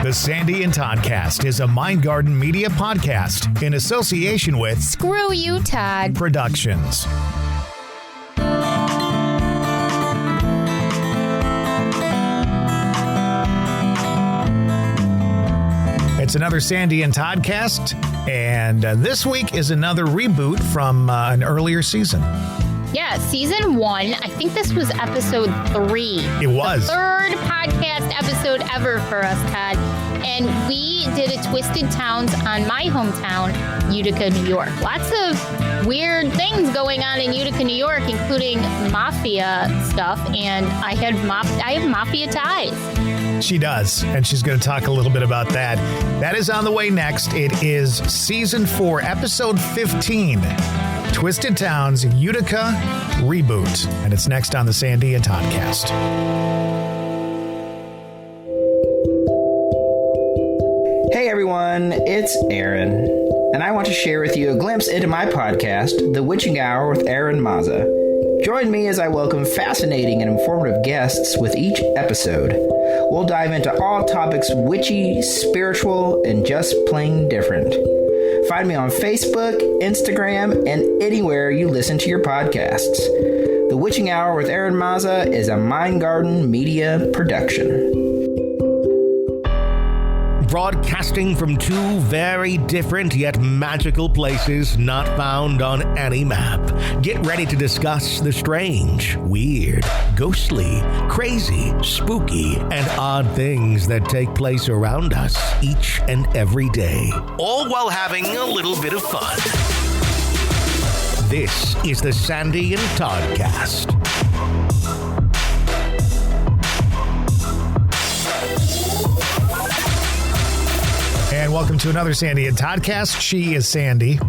The Sandy and Toddcast is a Mind Garden media podcast in association with Screw You, Todd Productions. It's another Sandy and Toddcast, and this week is another reboot from an earlier season. Yeah, season 1. I think this was episode 3. It was. The third podcast episode ever for us, Todd. And we did a Twisted Towns on my hometown, Utica, New York. Lots of weird things going on in Utica, New York, including mafia stuff. And I have mafia ties. She does, and she's going to talk a little bit about that. That is on the way next. It is season 4, episode 15. Twisted Towns Utica Reboot. And it's next on the Sandy and Toddcast. Hey everyone, it's Aaron, and I want to share with you a glimpse into my podcast, The Witching Hour with Aaron Mazza. Join me as I welcome fascinating and informative guests with each episode. We'll dive into all topics witchy, spiritual, and just plain different. Find me on Facebook, Instagram, and anywhere you listen to your podcasts. The Witching Hour with Aaron Mazza is a Mind Garden media production. Broadcasting from two very different yet magical places not found on any map. Get ready to discuss the strange, weird, ghostly, crazy, spooky, and odd things that take place around us each and every day. All while having a little bit of fun. This is the Sandy and Toddcast. And welcome to another Sandy and Toddcast. She is Sandy.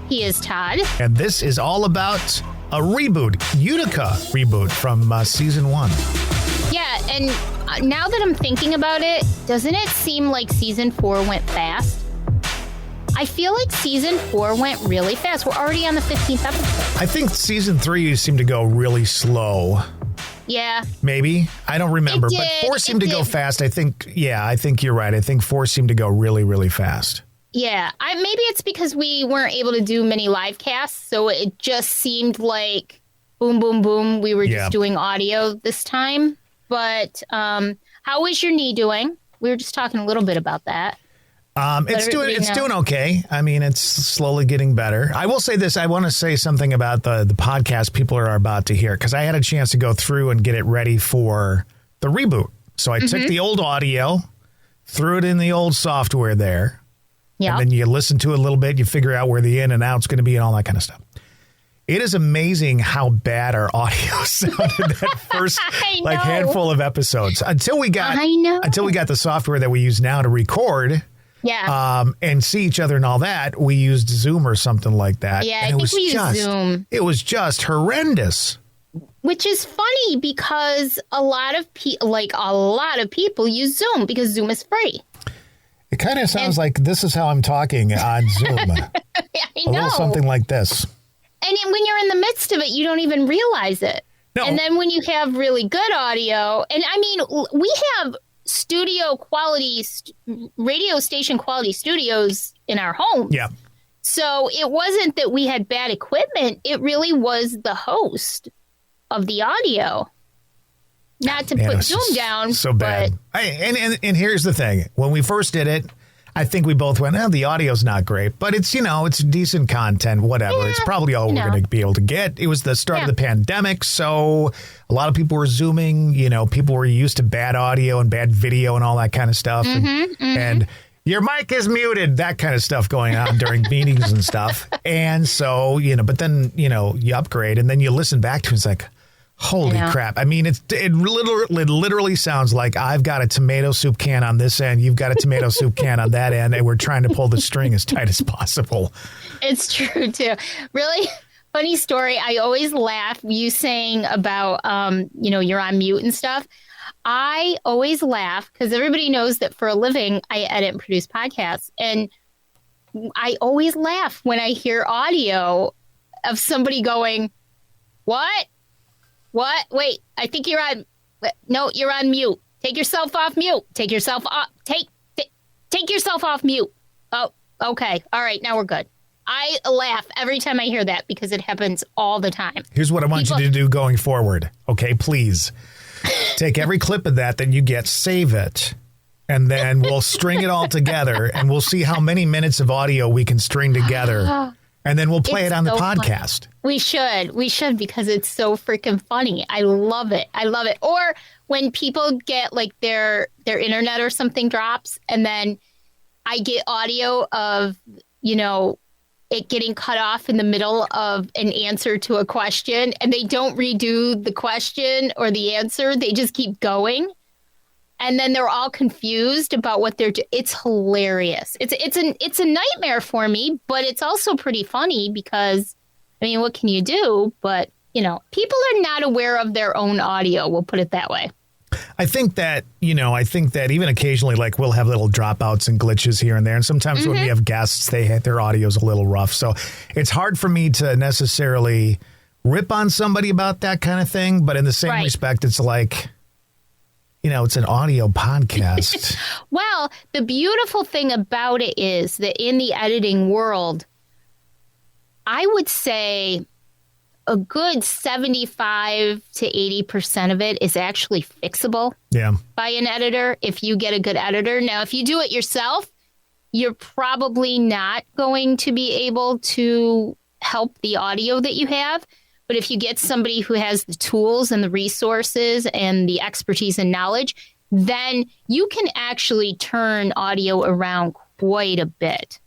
He is Todd. And this is all about a reboot, Utica reboot from season 1. Yeah, and now that I'm thinking about it, doesn't it seem like season 4 went fast? I feel like season 4 went really fast. We're already on the 15th episode. I think season 3 seemed to go really slow. Yeah. Maybe. I don't remember. But 4 seemed to go fast. I think you're right. I think 4 seemed to go really, really fast. Yeah. Maybe it's because we weren't able to do many live casts, so it just seemed like boom, boom, boom. We were just doing audio this time. But how is your knee doing? We were just talking a little bit about that. It's doing okay. I mean, it's slowly getting better. I will say this. I want to say something about the podcast people are about to hear, because I had a chance to go through and get it ready for the reboot. So I took the old audio, threw it in the old software there. Yeah. And then you listen to it a little bit. You figure out where the in and out's going to be and all that kind of stuff. It is amazing how bad our audio sounded that first handful of episodes until we got the software that we use now to record. Yeah. And see each other and all that. We used Zoom or something like that. Yeah, I think we used Zoom. It was just horrendous. Which is funny because a lot of people use Zoom because Zoom is free. It kind of sounds like this is how I'm talking on Zoom. I know. A little something like this. And when you're in the midst of it, you don't even realize it. No. And then when you have really good audio, and I mean, we have studio quality, radio station quality studios in our home. Yeah. So it wasn't that we had bad equipment. It really was the host of the audio. Not to put Zoom down. So bad. And here's the thing. When we first did it, I think we both went, the audio's not great, but it's, it's decent content, whatever. Yeah, it's probably all we're going to be able to get. It was the start of the pandemic, so a lot of people were Zooming. People were used to bad audio and bad video and all that kind of stuff. And your mic is muted, that kind of stuff going on during meetings and stuff. And so, but then, you upgrade and then you listen back to it. It's like, holy crap. I mean, it literally sounds like I've got a tomato soup can on this end. You've got a tomato soup can on that end. And we're trying to pull the string as tight as possible. It's true, too. Really funny story. I always laugh you saying about, you're on mute and stuff. I always laugh because everybody knows that for a living, I edit and produce podcasts. And I always laugh when I hear audio of somebody going, what? What? Wait, I think you're on. No, you're on mute. Take yourself off mute. Take yourself off. Take Take yourself off mute. Oh, okay. All right. Now we're good. I laugh every time I hear that because it happens all the time. Here's what I want you to do going forward. Okay, please. Take every clip of that you get, save it, and then we'll string it all together, and we'll see how many minutes of audio we can string together, and then we'll play it on the podcast. Funny. We should because it's so freaking funny. I love it. Or when people get like their internet or something drops, and then I get audio of, it getting cut off in the middle of an answer to a question, and they don't redo the question or the answer. They just keep going. And then they're all confused about what they're doing. It's hilarious. It's a nightmare for me, but it's also pretty funny because, what can you do? But, people are not aware of their own audio. We'll put it that way. I think that even occasionally, like, we'll have little dropouts and glitches here and there. And sometimes when we have guests, their audio's a little rough. So it's hard for me to necessarily rip on somebody about that kind of thing. But in the same respect, it's like, it's an audio podcast. Well, the beautiful thing about it is that in the editing world, I would say a good 75 to 80% of it is actually fixable by an editor if you get a good editor. Now, if you do it yourself, you're probably not going to be able to help the audio that you have. But if you get somebody who has the tools and the resources and the expertise and knowledge, then you can actually turn audio around quite a bit.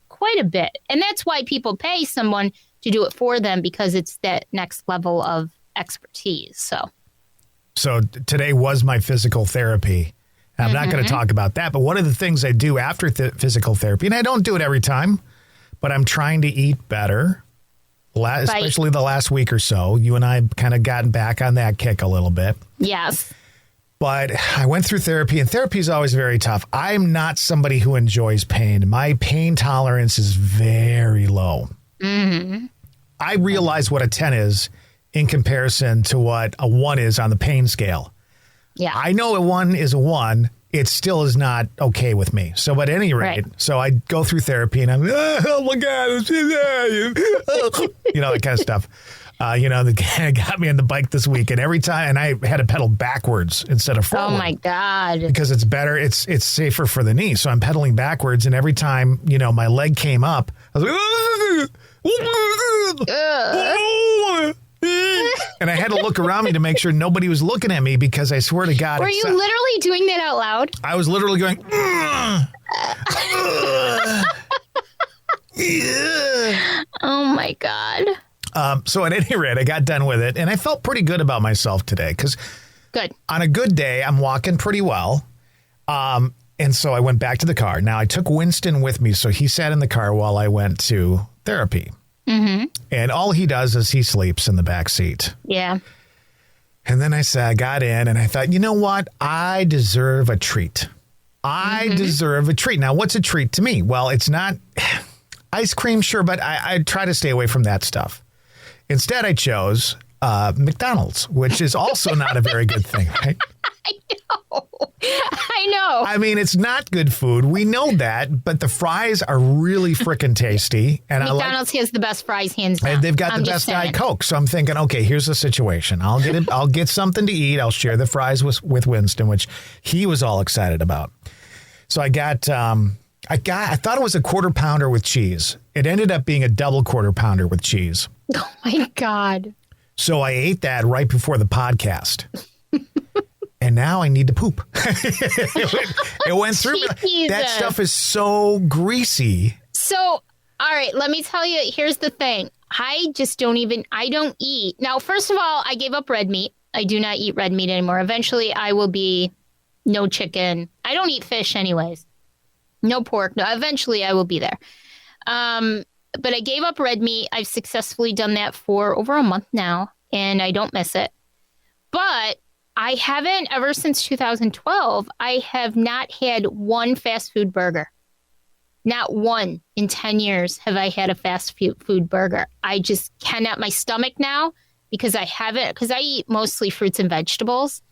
And that's why people pay someone to do it for them, because it's that next level of expertise. So today was my physical therapy. I'm not going to talk about that, but one of the things I do after physical therapy, and I don't do it every time, but I'm trying to eat better, especially the last week or so. You and I kind of gotten back on that kick a little bit. Yes. But I went through therapy, and therapy is always very tough. I'm not somebody who enjoys pain. My pain tolerance is very low. Mm-hmm. I realize what a 10 is in comparison to what a 1 is on the pain scale. Yeah. I know a 1 is a 1. It still is not okay with me. So at any rate, so I go through therapy and I'm, oh my God, that kind of stuff. The guy got me on the bike this week, and every time, and I had to pedal backwards instead of forward. Oh my God. Because it's better. It's safer for the knee. So I'm pedaling backwards, and every time, my leg came up, I was like, and I had to look around me to make sure nobody was looking at me, because I swear to God. Were you literally doing that out loud? I was literally going, oh my God. So at any rate, I got done with it, and I felt pretty good about myself today, because on a good day, I'm walking pretty well. And so I went back to the car. Now, I took Winston with me, so he sat in the car while I went to therapy. Mm-hmm. And all he does is he sleeps in the back seat. Yeah. And then I got in, and I thought, you know what? I deserve a treat. I deserve a treat. Now, what's a treat to me? Well, it's not ice cream, sure, but I try to stay away from that stuff. Instead, I chose McDonald's, which is also not a very good thing, right? I know. I mean, it's not good food. We know that, but the fries are really freaking tasty. And McDonald's has the best fries, hands down. And they've got the best Diet Coke. So I'm thinking, okay, here's the situation. I'll get something to eat. I'll share the fries with Winston, which he was all excited about. So I thought it was a quarter pounder with cheese. It ended up being a double quarter pounder with cheese. Oh my God. So I ate that right before the podcast. And now I need to poop. It went through. Jesus. That stuff is so greasy. So, all right, let me tell you, here's the thing. I don't eat. Now, first of all, I gave up red meat. I do not eat red meat anymore. Eventually, I will be no chicken. I don't eat fish anyways. No pork. No, eventually I will be there. But I gave up red meat. I've successfully done that for over a month now, and I don't miss it. But I haven't, ever since 2012, I have not had one fast food burger. Not one in 10 years have I had a fast food burger. I just cannot. My stomach now, because I eat mostly fruits and vegetables.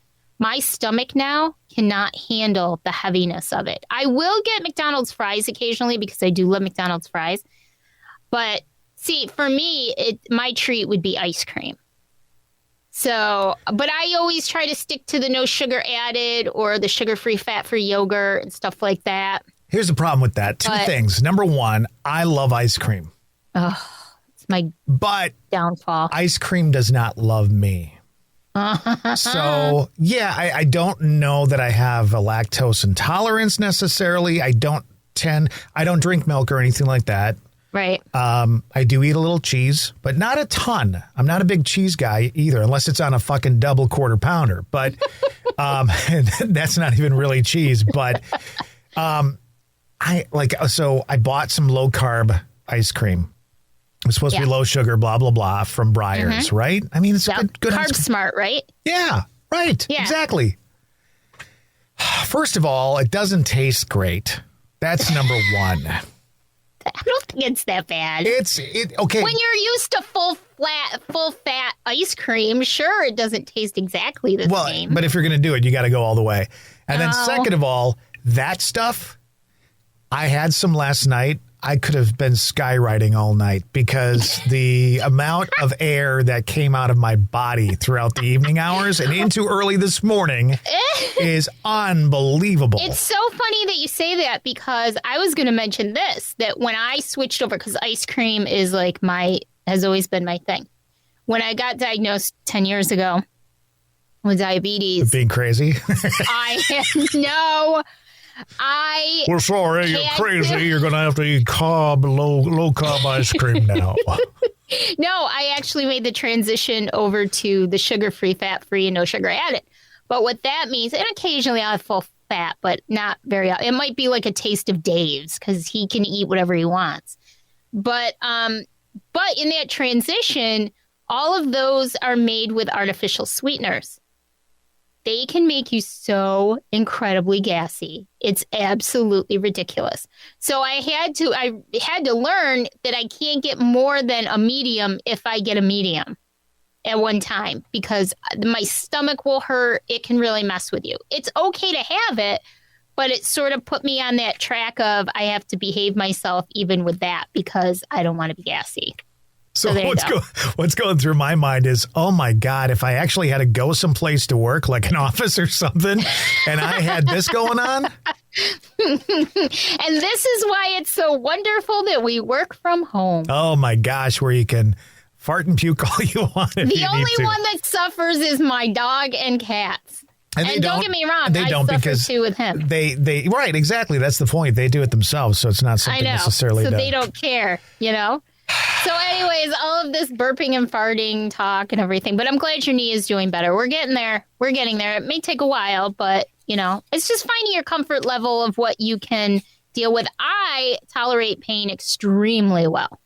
my stomach now cannot handle the heaviness of it. I will get McDonald's fries occasionally because I do love McDonald's fries. But see, for me, my treat would be ice cream. So, but I always try to stick to the no sugar added or the sugar-free, fat-free yogurt and stuff like that. Here's the problem with that. Two things. Number one, I love ice cream. Oh, it's my downfall. Ice cream does not love me. So, yeah, I don't know that I have a lactose intolerance necessarily. I don't drink milk or anything like that. Right. I do eat a little cheese, but not a ton. I'm not a big cheese guy either, unless it's on a fucking double quarter pounder. But that's not even really cheese. But I bought some low carb ice cream. It was supposed to be low sugar, blah, blah, blah, from Breyers, right? I mean, it's good Carb smart, right? Yeah, right. Yeah. Exactly. First of all, it doesn't taste great. That's number one. I don't think it's that bad. Okay. When you're used to full fat ice cream, sure, it doesn't taste exactly the same. But if you're going to do it, you got to go all the way. And then second of all, that stuff, I had some last night. I could have been skywriting all night because the amount of air that came out of my body throughout the evening hours and into early this morning is unbelievable. It's so funny that you say that because I was going to mention this, that when I switched over, because ice cream is has always been my thing. When I got diagnosed 10 years ago with diabetes. Being crazy? We're sorry, you're crazy. You're going to have to eat low carb ice cream now. No, I actually made the transition over to the sugar-free, fat-free, and no sugar added. But what that means, and occasionally I'll have full fat, but not very. It might be like a taste of Dave's because he can eat whatever he wants. But in that transition, all of those are made with artificial sweeteners. They can make you so incredibly gassy. It's absolutely ridiculous. So I had to learn that I can't get more than a medium if I get a medium at one time because my stomach will hurt. It can really mess with you. It's okay to have it, but it sort of put me on that track of I have to behave myself even with that because I don't want to be gassy. So what's going through my mind is, oh, my God, if I actually had to go someplace to work, like an office or something, and I had this going on. And this is why it's so wonderful that we work from home. Oh, my gosh, where you can fart and puke all you want. The only one that suffers is my dog and cats. And don't get me wrong, I suffer too with him. They right, exactly. That's the point. They do it themselves, so it's not something necessarily so they don't care, you know? So anyways, all of this burping and farting talk and everything, but I'm glad your knee is doing better. We're getting there. It may take a while, but, it's just finding your comfort level of what you can deal with. I tolerate pain extremely well.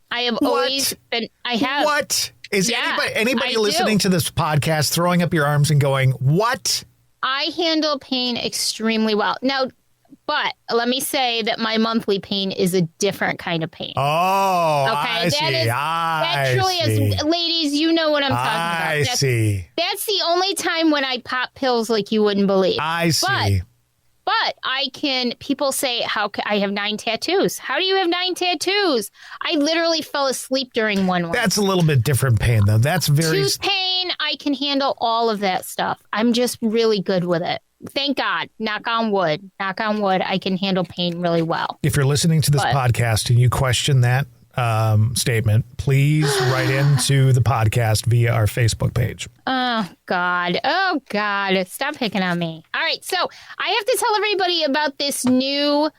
I have always been. I have. What? Is anybody listening to this podcast throwing up your arms and going, what? I handle pain extremely well. Now, but let me say that my monthly pain is a different kind of pain. Oh, okay. That truly is. Ladies, you know what I'm talking about. That's the only time when I pop pills like you wouldn't believe. I see. But people say, I have 9 tattoos. How do you have 9 tattoos? I literally fell asleep during one. That's a little bit different pain, though. That's very... Tooth pain, I can handle all of that stuff. I'm just really good with it. Thank God. Knock on wood, I can handle pain really well. If you're listening to this podcast and you question that statement, please write into the podcast via our Facebook page. Oh, God. Stop picking on me. All right. So I have to tell everybody about this new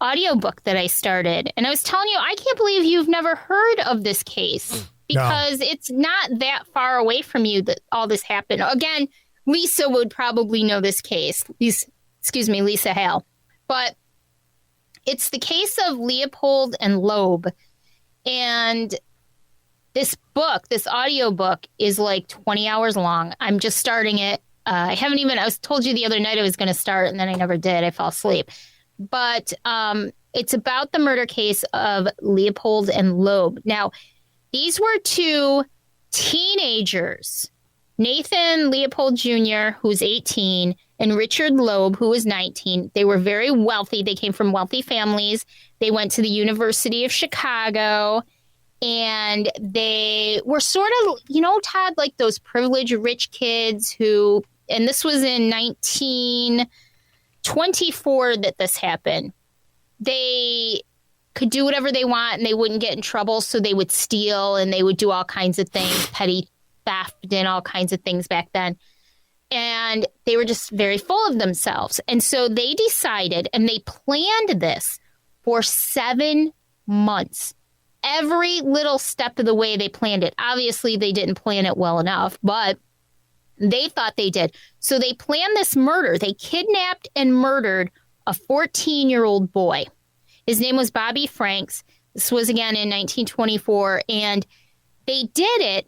audiobook that I started. And I was telling you, I can't believe you've never heard of this case because it's not that far away from you that all this happened. Again, Lisa would probably know this case. Lisa Hale. But it's the case of Leopold and Loeb. And this audio book is like 20 hours long. I'm just starting it. I told you the other night I was going to start and then I never did. I fell asleep. But it's about the murder case of Leopold and Loeb. Now, these were two teenagers Nathan Leopold Jr., who's 18, and Richard Loeb, who was 19. They were very wealthy. They came from wealthy families. They went to the University of Chicago, and they were sort of, Todd, like those privileged rich kids who, and this was in 1924 that this happened. They could do whatever they want and they wouldn't get in trouble. So they would steal and they would do all kinds of things, petty theft and all kinds of things back then. And they were just very full of themselves. And so they decided, and they planned this for 7 months. Every little step of the way they planned it. Obviously, they didn't plan it well enough, but they thought they did. So they planned this murder. They kidnapped and murdered a 14-year-old boy. His name was Bobby Franks. This was again in 1924. And they did it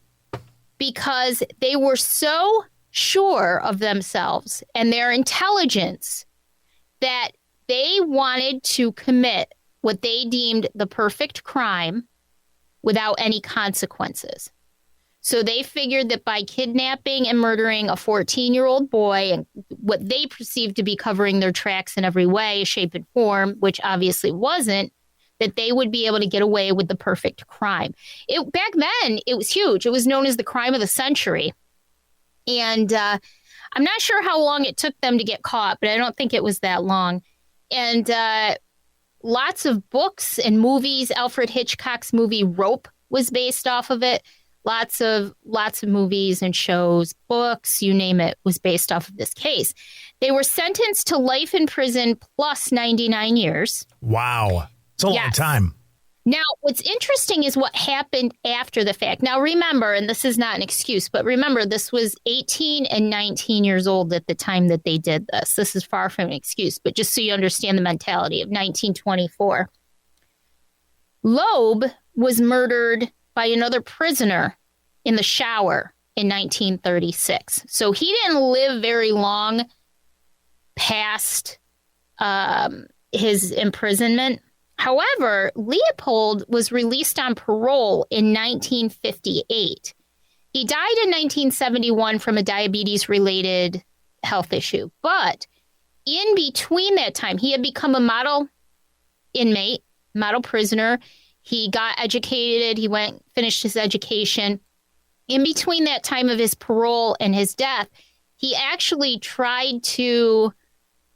because they were so sure of themselves and their intelligence that they wanted to commit what they deemed the perfect crime without any consequences. So they figured that by kidnapping and murdering a 14-year-old boy and what they perceived to be covering their tracks in every way, shape, and form, which obviously wasn't, that they would be able to get away with the perfect crime. Back then, it was huge. It was known as the crime of the century. And I'm not sure how long it took them to get caught, but I don't think it was that long. And lots of books and movies. Alfred Hitchcock's movie Rope was based off of it. Lots of movies and shows, books, you name it, was based off of this case. They were sentenced to life in prison plus 99 years. Wow. It's a long time. Now, what's interesting is what happened after the fact. Now, remember, and this is not an excuse, but remember, this was 18 and 19 years old at the time that they did this. This is far from an excuse, but just so you understand the mentality of 1924. Loeb was murdered by another prisoner in the shower in 1936. So he didn't live very long past his imprisonment. However, Leopold was released on parole in 1958. He died in 1971 from a diabetes-related health issue. But in between that time, he had become a model inmate, model prisoner. He got educated. He finished his education. In between that time of his parole and his death, he actually tried to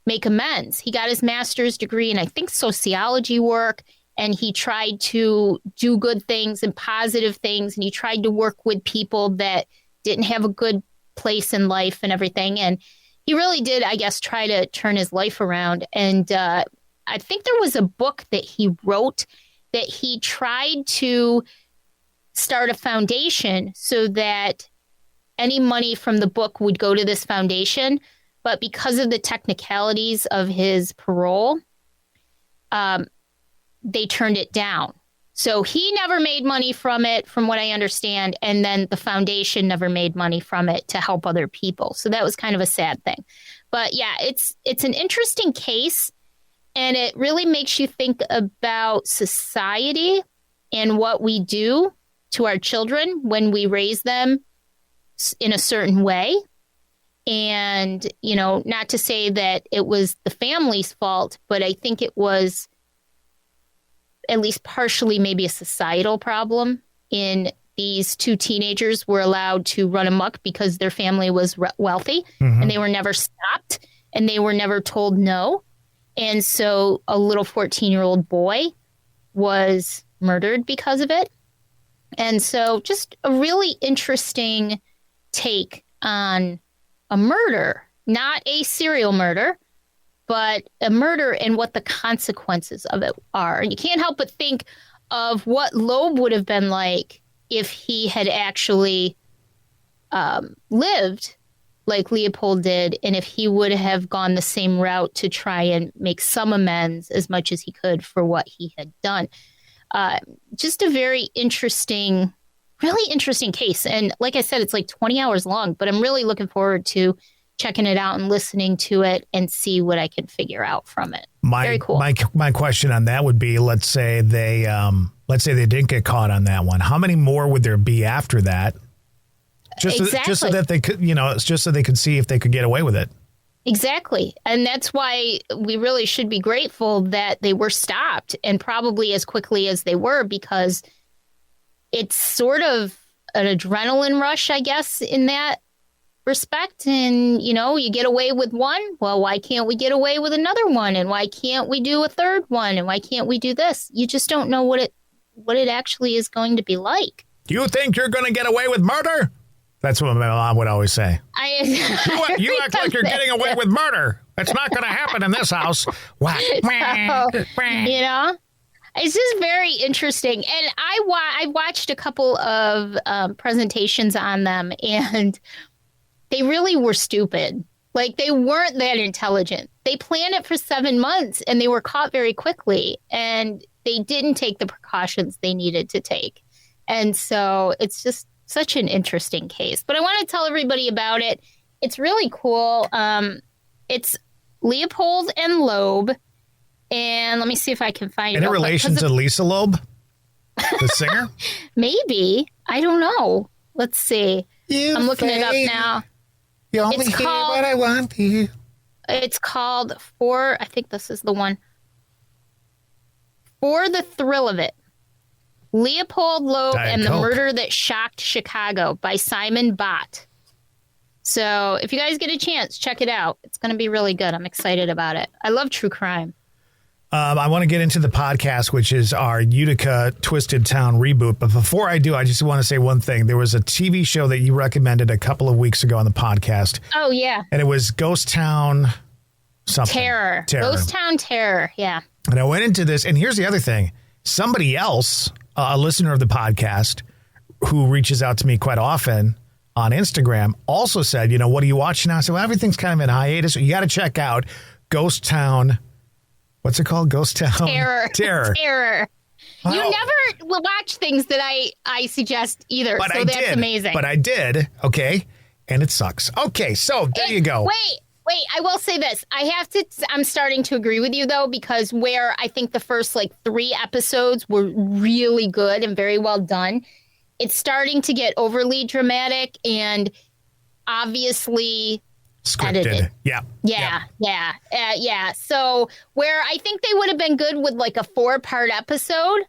make amends. He got his master's degree in, I think, sociology work, and he tried to do good things and positive things, and he tried to work with people that didn't have a good place in life and everything. And he really did, I guess, try to turn his life around. And I think there was a book that he wrote that he tried to start a foundation so that any money from the book would go to this foundation. But because of the technicalities of his parole, they turned it down. So he never made money from it, from what I understand. And then the foundation never made money from it to help other people. So that was kind of a sad thing. But yeah, it's an interesting case. And it really makes you think about society and what we do to our children when we raise them in a certain way. And, not to say that it was the family's fault, but I think it was at least partially maybe a societal problem in these two teenagers were allowed to run amok because their family was wealthy and they were never stopped and they were never told no. And so a little 14-year-old boy was murdered because of it. And so just a really interesting take on a murder, not a serial murder, but a murder and what the consequences of it are. And you can't help but think of what Loeb would have been like if he had actually lived like Leopold did, and if he would have gone the same route to try and make some amends as much as he could for what he had done. Just a very interesting, really interesting case. And like I said, it's like 20 hours long, but I'm really looking forward to checking it out and listening to it and see what I can figure out from it. Very cool. My question on that would be, let's say they didn't get caught on that one. How many more would there be after that? Just so that they could, it's just so they could see if they could get away with it. Exactly. And that's why we really should be grateful that they were stopped, and probably as quickly as they were, because it's sort of an adrenaline rush, I guess, in that respect. And, you get away with one. Well, why can't we get away with another one? And why can't we do a third one? And why can't we do this? You just don't know what it actually is going to be like. Do you think you're going to get away with murder? That's what my mom would always say. You act like you're getting away with murder. It's not going to happen in this house. Wow. It's just very interesting. And I watched a couple of presentations on them, and they really were stupid. Like, they weren't that intelligent. They planned it for 7 months, and they were caught very quickly, and they didn't take the precautions they needed to take. And so it's just such an interesting case. But I want to tell everybody about it. It's really cool. It's Leopold and Loeb. And let me see if I can find it. Any relation to Lisa Loeb, the singer? Maybe. I don't know. Let's see. I'm looking it up now. You only hear what I want to hear. It's called I think this is the one. For the Thrill of It. Leopold, Loeb, Diet and the Coke. Murder That Shocked Chicago by Simon Bott. So if you guys get a chance, check it out. It's going to be really good. I'm excited about it. I love true crime. I want to get into the podcast, which is our Utica Twisted Town reboot. But before I do, I just want to say one thing. There was a TV show that you recommended a couple of weeks ago on the podcast. Oh, yeah. And it was Ghost Town something. Terror. Ghost Town Terror. Yeah. And I went into this. And here's the other thing. Somebody else, a listener of the podcast, who reaches out to me quite often on Instagram, also said, what are you watching now? I said, well, everything's kind of in hiatus. So you got to check out Ghost Town. What's it called? Ghost Town? Terror. Terror. You never will watch things that I suggest either. But so that's amazing. But I did. Okay. And it sucks. Okay. So there you go. Wait, I will say this. I'm starting to agree with you, though, because where I think the first 3 episodes were really good and very well done, it's starting to get overly dramatic and obviously scripted. Edited. Yeah. Yeah. So where I think they would have been good with a 4-part episode,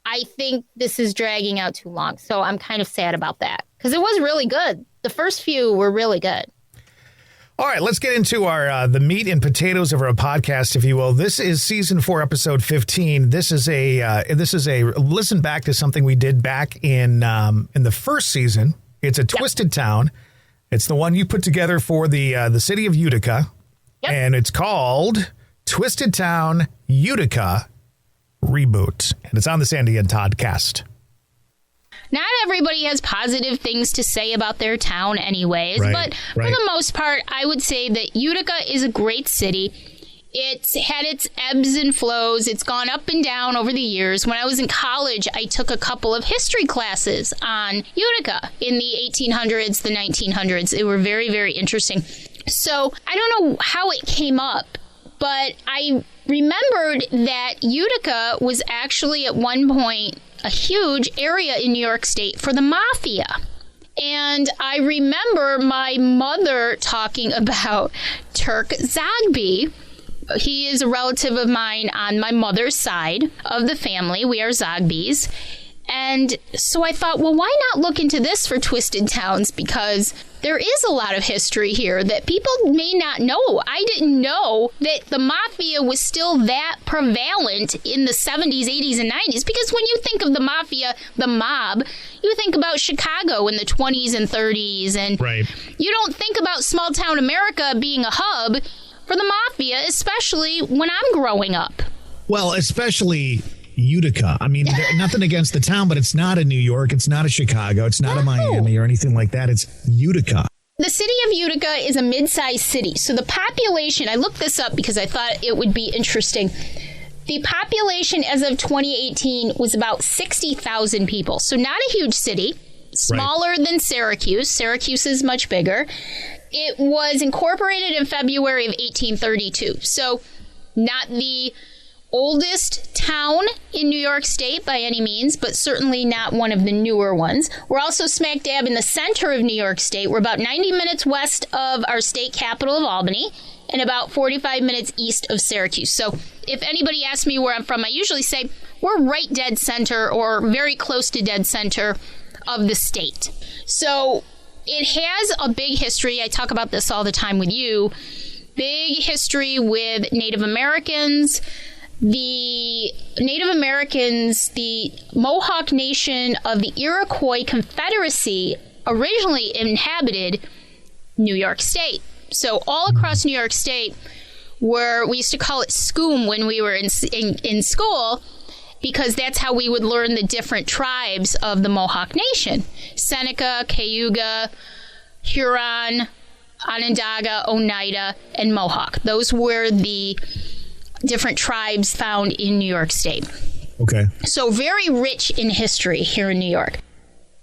I think this is dragging out too long. So I'm kind of sad about that because it was really good. The first few were really good. All right, let's get into our the meat and potatoes of our podcast, if you will. This is season 4, episode 15. This is a listen back to something we did back in the first season. It's a Twisted Town. It's the one you put together for the city of Utica, and it's called Twisted Town Utica Reboot, and it's on the Sandy and Toddcast. Not everybody has positive things to say about their town anyways, but for the most part, I would say that Utica is a great city. It's had its ebbs and flows. It's gone up and down over the years. When I was in college, I took a couple of history classes on Utica in the 1800s, the 1900s. They were very, very interesting. So I don't know how it came up, but I remembered that Utica was actually at one point a huge area in New York State for the mafia. And I remember my mother talking about Turk Zogby. He is a relative of mine on my mother's side of the family. We are Zogbys. And so I thought, well, why not look into this for Twisted Towns? Because there is a lot of history here that people may not know. I didn't know that the mafia was still that prevalent in the 70s, 80s, and 90s. Because when you think of the mafia, the mob, you think about Chicago in the 20s and 30s. And you don't think about small town America being a hub for the mafia, especially when I'm growing up. Well, especially Utica. I mean, nothing against the town, but it's not a New York. It's not a Chicago. It's not a Miami or anything like that. It's Utica. The city of Utica is a mid-sized city. So the population, I looked this up because I thought it would be interesting. The population as of 2018 was about 60,000 people. So not a huge city, smaller than Syracuse. Syracuse is much bigger. It was incorporated in February of 1832. So not the oldest town in New York State by any means, but certainly not one of the newer ones. We're also smack dab in the center of New York State. We're about 90 minutes west of our state capital of Albany and about 45 minutes east of Syracuse. So if anybody asks me where I'm from, I usually say we're right dead center or very close to dead center of the state. So it has a big history. I talk about this all the time with you. Big history with Native Americans. The Native Americans, the Mohawk Nation of the Iroquois Confederacy, originally inhabited New York State. So all across New York State, we used to call it SCOOM when we were in school, because that's how we would learn the different tribes of the Mohawk Nation. Seneca, Cayuga, Huron, Onondaga, Oneida, and Mohawk. Those were the different tribes found in New York State. Okay. So very rich in history here in New York.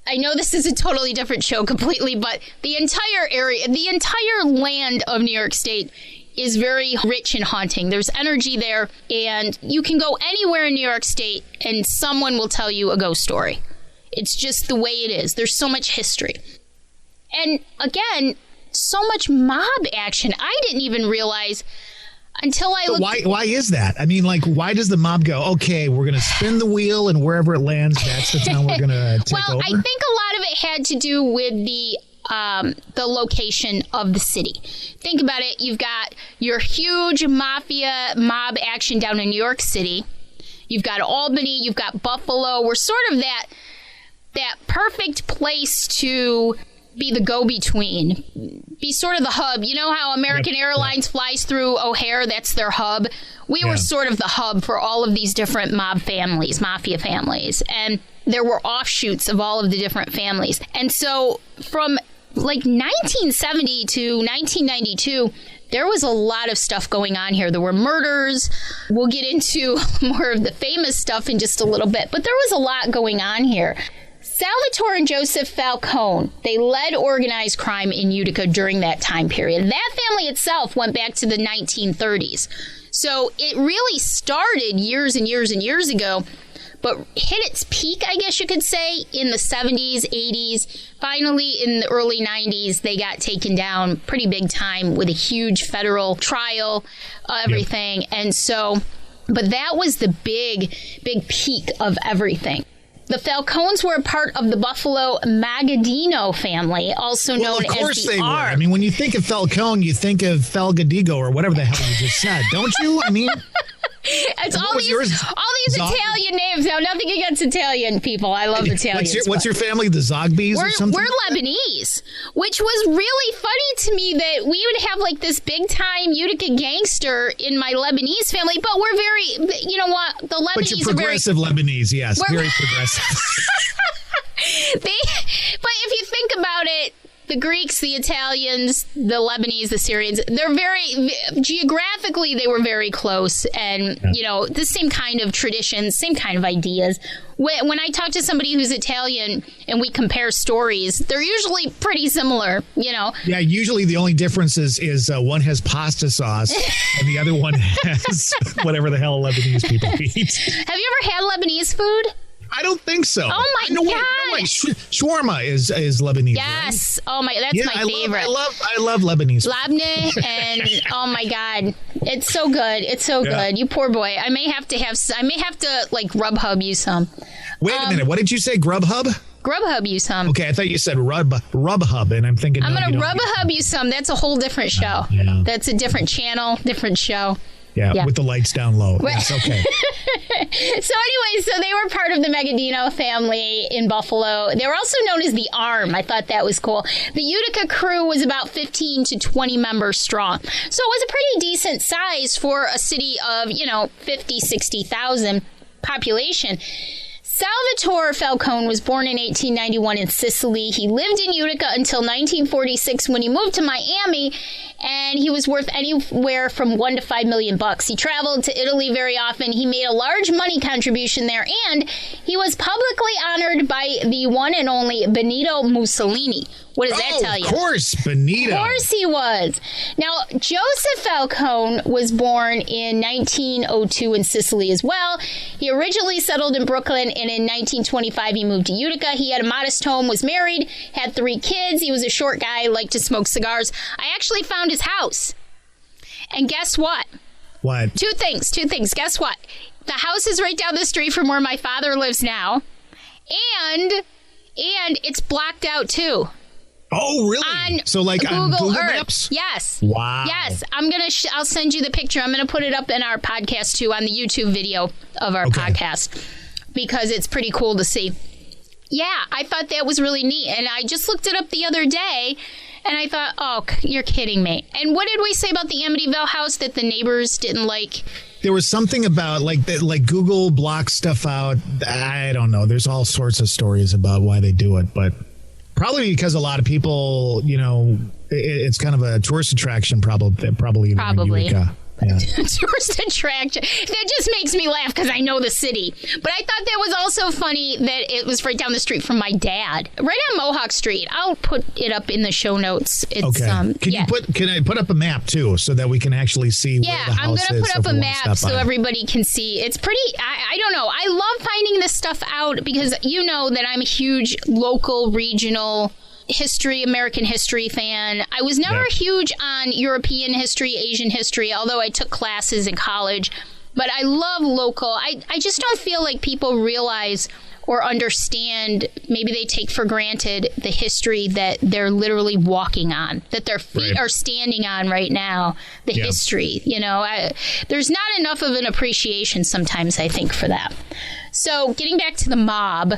I know this is a totally different show completely, but the entire area, the entire land of New York State is very rich and haunting. There's energy there, and you can go anywhere in New York State and someone will tell you a ghost story. It's just the way it is. There's so much history. And again, so much mob action. I didn't even realize until I looked. Why is that? I mean, like, why does the mob go, okay, we're going to spin the wheel and wherever it lands, that's the town we're going to take over? Well, I think a lot of it had to do with the location of the city. Think about it. You've got your huge mafia mob action down in New York City. You've got Albany. You've got Buffalo. We're sort of that perfect place to be the go-between, be sort of the hub. You know how American Airlines flies through O'Hare? That's their hub. We were sort of the hub for all of these different mafia families. And there were offshoots of all of the different families. And so from like 1970 to 1992, there was a lot of stuff going on here. There were murders. We'll get into more of the famous stuff in just a little bit. But there was a lot going on here. Salvatore and Joseph Falcone, they led organized crime in Utica during that time period. That family itself went back to the 1930s. So it really started years and years and years ago, but hit its peak, I guess you could say, in the 70s, 80s. Finally, in the early 90s, they got taken down pretty big time with a huge federal trial, everything. Yep. And so, but that was the big peak of everything. The Falcones were a part of the Buffalo Magadino family, also known as the Of course they were. Ark. I mean, when you think of Falcone, you think of Falgadigo or whatever the hell you just said, don't you? I mean, it's all these Italian names. Now, nothing against Italian people. I love Italians. What's your family? The Zogbys or something? We're Lebanese, which was really funny to me that we would have like this big time Utica gangster in my Lebanese family, but we're very, you know what? The Lebanese but you're progressive Lebanese, yes, very progressive. But if you think about it, the Greeks, the Italians, the Lebanese, the Syrians, they're very, geographically, they were very close. And, you know, the same kind of traditions, same kind of ideas. When I talk to somebody who's Italian and we compare stories, they're usually pretty similar, you know. Yeah, usually the only difference is one has pasta sauce and the other one has whatever the hell Lebanese people eat. Have you ever had Lebanese food? I don't think so. Oh my God! No way. Shawarma is Lebanese. Yes. Right? Oh my, that's my favorite. I love Lebanese. Labneh and oh my God, it's so good. It's so good. You poor boy. I may have to like Grubhub you some. Wait a minute. What did you say? Grubhub? Grubhub you some. Okay, I thought you said Rubhub, and I'm thinking. I'm gonna Rubhub you some. That's a whole different show. Yeah. That's a different channel, different show. Yeah, with the lights down low. Yes, okay. So they were part of the Magadino family in Buffalo. They were also known as the Arm. I thought that was cool. The Utica crew was about 15 to 20 members strong. So it was a pretty decent size for a city of, 50, 60,000 population. Salvatore Falcone was born in 1891 in Sicily. He lived in Utica until 1946 when he moved to Miami. and he was worth anywhere from $1 to $5 million. He traveled to Italy very often. He made a large money contribution there, and he was publicly honored by the one and only Benito Mussolini. What does that tell you? Of course, Benito. Of course he was. Now, Joseph Falcone was born in 1902 in Sicily as well. He originally settled in Brooklyn, and in 1925 he moved to Utica. He had a modest home, was married, had 3 kids. He was a short guy, liked to smoke cigars. I actually found his house. And guess what? What? Two things. Guess what? The house is right down the street from where my father lives now. And it's blocked out too. Oh, really? So like on Google Earth. Maps? Yes. Wow. Yes. I'll send you the picture. I'm going to put it up in our podcast too, on the YouTube video of our podcast, because it's pretty cool to see. Yeah, I thought that was really neat. And I just looked it up the other day, and I thought, oh, you're kidding me. And what did we say about the Amityville house that the neighbors didn't like? There was something about like Google blocks stuff out. I don't know. There's all sorts of stories about why they do it, but probably because a lot of people, it's kind of a tourist attraction, probably. In Utica. Yeah. Tourist attraction. That just makes me laugh because I know the city. But I thought that was also funny that it was right down the street from my dad, right on Mohawk Street. I'll put it up in the show notes. It's, okay. Can I put up a map too, so that we can actually see where the house is? Yeah, I'm going to put up a map so everybody can see. It's pretty. I don't know. I love finding this stuff out because you know that I'm a huge local, regional history, American history fan. I was never huge on European history, Asian history, although I took classes in college. But I love local. I just don't feel like people realize or understand, maybe they take for granted the history that they're literally walking on, that their feet are standing on right now, the history. There's not enough of an appreciation sometimes, I think, for that. So getting back to the mob,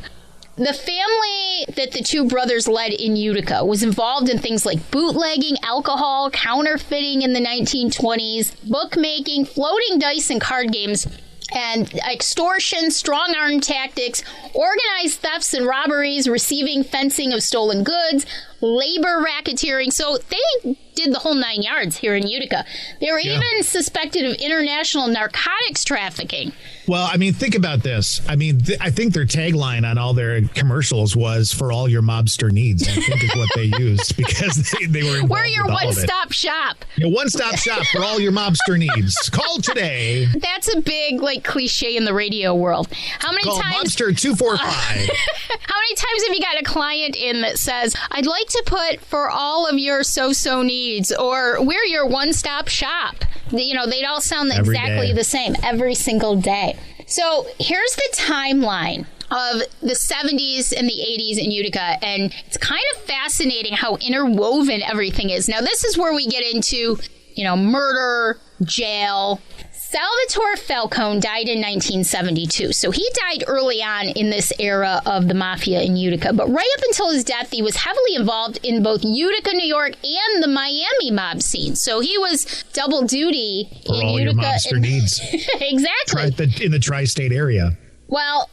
the family that the 2 brothers led in Utica was involved in things like bootlegging, alcohol, counterfeiting in the 1920s, bookmaking, floating dice and card games, and extortion, strong-arm tactics, organized thefts and robberies, receiving, fencing of stolen goods, labor racketeering. So they did the whole 9 yards here in Utica. They were even suspected of international narcotics trafficking. Well, I mean, think about this. I mean, I think their tagline on all their commercials was "for all your mobster needs." I think is what they used because they were involved. We're your one-stop shop. Your one-stop shop for all your mobster needs. Call today. That's a big cliche in the radio world. How many times? Mobster 245. How many times have you got a client in that says, "I'd like to put for all of your so-so needs," or "we're your one-stop shop"? They'd all sound exactly the same every single day. So here's the timeline of the 70s and the 80s in Utica, and it's kind of fascinating how interwoven everything is. Now, this is where we get into, murder, jail. Salvatore Falcone died in 1972, so he died early on in this era of the mafia in Utica. But right up until his death, he was heavily involved in both Utica, New York, and the Miami mob scene. So he was double duty for in all Utica. Your mobster needs. Exactly. In the tri-state area. Well,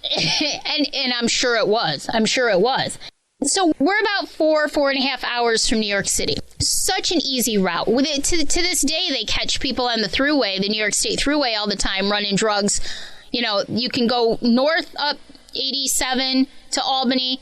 and I'm sure it was. So we're about 4.5 hours from New York City. Such an easy route. To this day, they catch people on the Thruway, the New York State Thruway, all the time, running drugs. You can go north up 87 to Albany,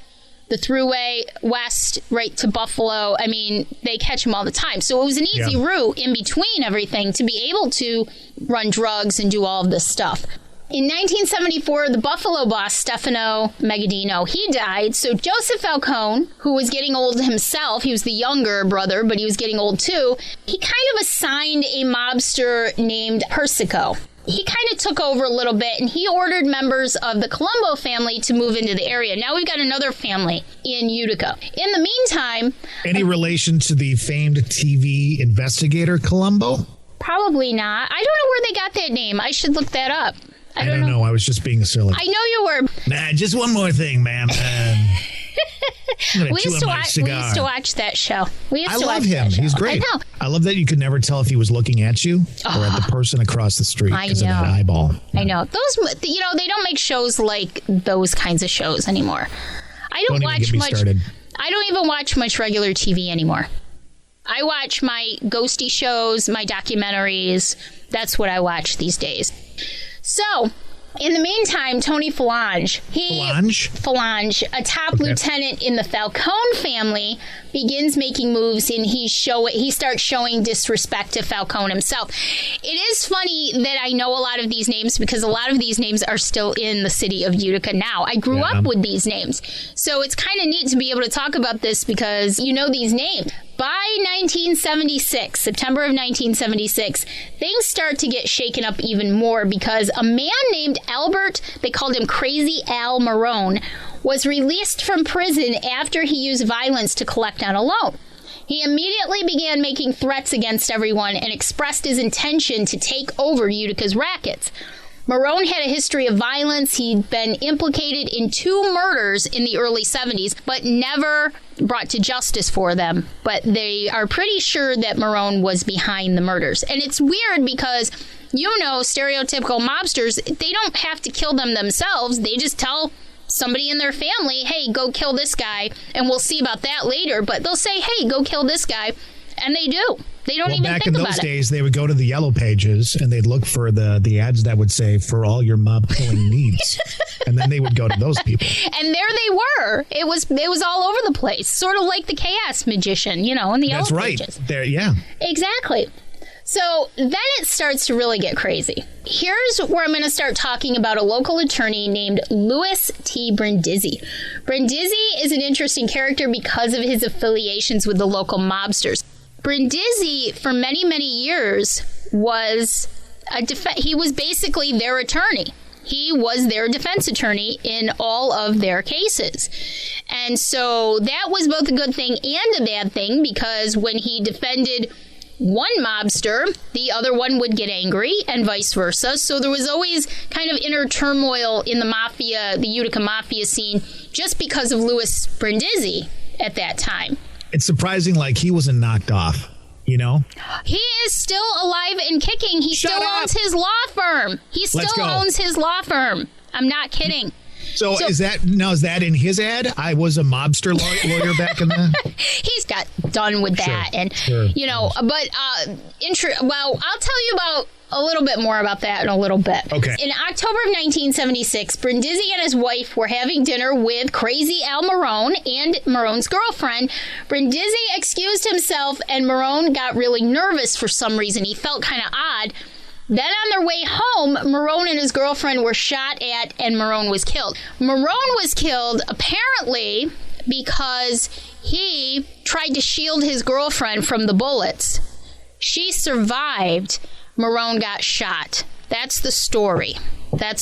the Thruway west right to Buffalo. I mean, they catch them all the time. So it was an easy route in between everything to be able to run drugs and do all of this stuff. In 1974, the Buffalo boss, Stefano Megadino, he died. So Joseph Falcone, who was getting old himself, he was the younger brother, but he was getting old too, he kind of assigned a mobster named Persico. He kind of took over a little bit, and he ordered members of the Colombo family to move into the area. Now we've got another family in Utica. In the meantime... Any relation to the famed TV investigator Colombo? Probably not. I don't know where they got that name. I should look that up. I don't know. I was just being silly. I know you were. Nah, just one more thing, ma'am. We used to watch that show. I love him. He's great. I know. I love that you could never tell if he was looking at you or at the person across the street because of that eyeball. I know. Those, they don't make shows like those kinds of shows anymore. I don't watch much. I don't even watch much regular TV anymore. I watch my ghosty shows, my documentaries. That's what I watch these days. So, in the meantime, Tony Falange, a top lieutenant in the Falcone family, begins making moves, and he starts showing disrespect to Falcone himself. It is funny that I know a lot of these names because a lot of these names are still in the city of Utica now. I grew up with these names, so it's kind of neat to be able to talk about this because you know these names. By 1976, September of 1976, things start to get shaken up even more because a man named Albert, they called him Crazy Al Marone, was released from prison after he used violence to collect on a loan. He immediately began making threats against everyone and expressed his intention to take over Utica's rackets. Marone had a history of violence. He'd been implicated in 2 murders in the early 70s, but never brought to justice for them. But they are pretty sure that Marone was behind the murders. And it's weird because, stereotypical mobsters, they don't have to kill them themselves. They just tell somebody in their family, hey, go kill this guy, and we'll see about that later. But they'll say, hey, go kill this guy, and they do. They don't even think about it. Back in those days, they would go to the yellow pages and they'd look for the ads that would say, for all your mob killing needs. And then they would go to those people. And there they were. It was all over the place. Sort of like the Chaos Magician, in the yellow pages. That's right. There, yeah. Exactly. So then it starts to really get crazy. Here's where I'm going to start talking about a local attorney named Louis T. Brindizzi. Brindizzi is an interesting character because of his affiliations with the local mobsters. Brindizzi, for many, many years, was he was basically their attorney. He was their defense attorney in all of their cases. And so that was both a good thing and a bad thing because when he defended one mobster, the other one would get angry and vice versa. So there was always kind of inner turmoil in the Utica mafia scene just because of Louis Brindizzi at that time. It's surprising he wasn't knocked off, He is still alive and kicking. He still owns his law firm. He still owns his law firm. I'm not kidding. So is that in his ad? I was a mobster lawyer back in the... He's got done with that. And, but, I'll tell you about a little bit more about that in a little bit. Okay. In October of 1976, Brindizzi and his wife were having dinner with Crazy Al Marone and Marone's girlfriend. Brindizzi excused himself, and Marone got really nervous for some reason. He felt kind of odd. Then on their way home, Marone and his girlfriend were shot at, and Marone was killed. Marone was killed, apparently, because he tried to shield his girlfriend from the bullets. She survived. Marone got shot. That's the story. But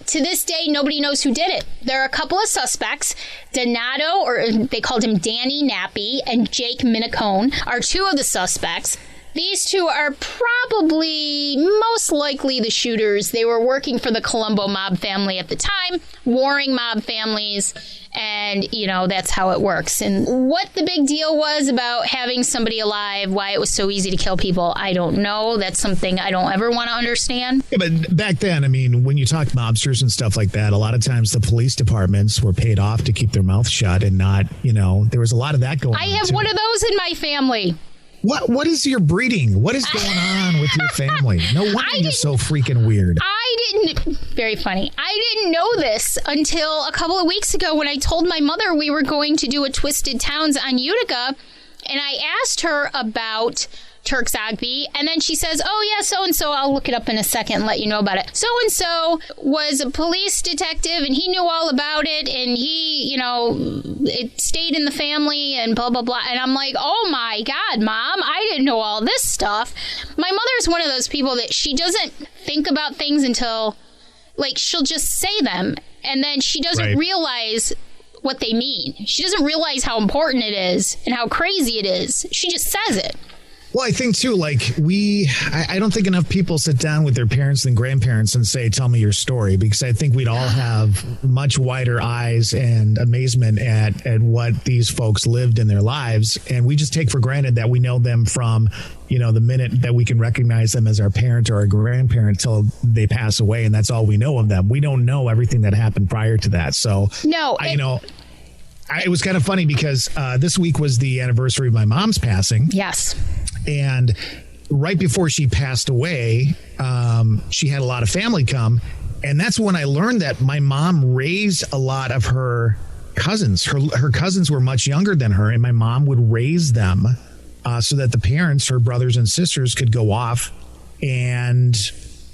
to this day, nobody knows who did it. There are a couple of suspects. Donato, or they called him Danny Nappy, and Jake Minicone are 2 of the suspects. These 2 are probably most likely the shooters. They were working for the Colombo mob family at the time, warring mob families, and, that's how it works. And what the big deal was about having somebody alive, why it was so easy to kill people, I don't know. That's something I don't ever want to understand. Yeah, but back then, when you talk mobsters and stuff like that, a lot of times the police departments were paid off to keep their mouth shut and not, there was a lot I have one of those in my family. What is your breeding? What is going on with your family? No wonder you're so freaking weird. Very funny. I didn't know this until a couple of weeks ago when I told my mother we were going to do a Twisted Towns on Utica, and I asked her about Turks Ogby, and then she says, oh yeah, so-and-so, I'll look it up in a second and let you know about it. So-and-so was a police detective, and he knew all about it, and he, it stayed in the family, and blah, blah, blah. And I'm like, oh my God, Mom, I didn't know all this stuff. My mother's one of those people that she doesn't think about things until, she'll just say them, and then she doesn't realize what they mean. She doesn't realize how important it is and how crazy it is. She just says it. Well, I think, too, I don't think enough people sit down with their parents and grandparents and say, tell me your story, because I think we'd all have much wider eyes and amazement at what these folks lived in their lives. And we just take for granted that we know them from, the minute that we can recognize them as our parent or our grandparent till they pass away. And that's all we know of them. We don't know everything that happened prior to that. So, no, it was kind of funny because this week was the anniversary of my mom's passing. Yes. And right before she passed away, she had a lot of family come. And that's when I learned that my mom raised a lot of her cousins. Her cousins were much younger than her, and my mom would raise them so that the parents, her brothers and sisters, could go off and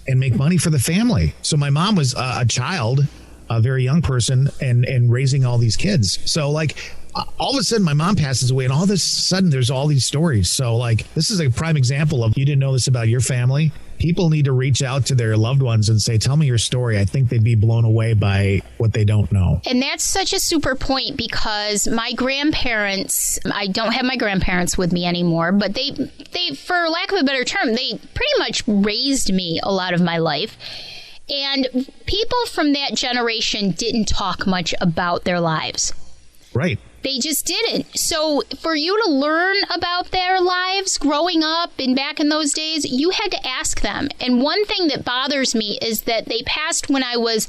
make money for the family. So my mom was a child, a very young person, and raising all these kids. So like all of a sudden my mom passes away, and all of a sudden there's all these stories. So like this is a prime example of, you didn't know this about your family. People need to reach out to their loved ones and say, tell me your story. I think they'd be blown away by what they don't know. And that's such a super point, because my grandparents, I don't have my grandparents with me anymore, but they, for lack of a better term, they pretty much raised me a lot of my life. And people from that generation didn't talk much about their lives. Right. They just didn't. So for you to learn about their lives growing up and back in those days, you had to ask them. And one thing that bothers me is that they passed when I was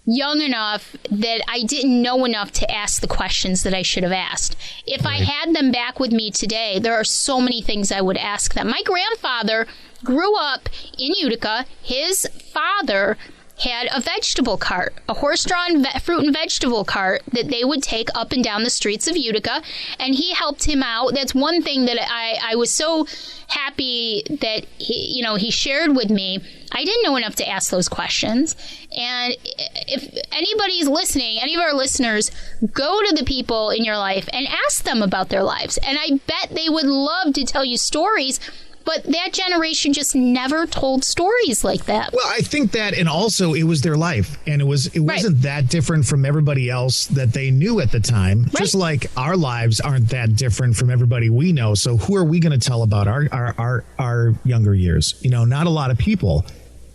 young enough that I didn't know enough to ask the questions that I should have asked. If I had them back with me today, there are so many things I would ask them. My grandfather grew up in Utica. His father had a vegetable cart, a horse-drawn fruit and vegetable cart that they would take up and down the streets of Utica, and he helped him out. That's one thing that I was so happy that he shared with me. I didn't know enough to ask those questions. And if anybody's listening, any of our listeners, go to the people in your life and ask them about their lives. And I bet they would love to tell you stories. But that generation just never told stories like that. Well, I think that, and also it was their life, and it wasn't that different from everybody else that they knew at the time. Right. Just like our lives aren't that different from everybody we know. So who are we going to tell about our younger years? Not a lot of people.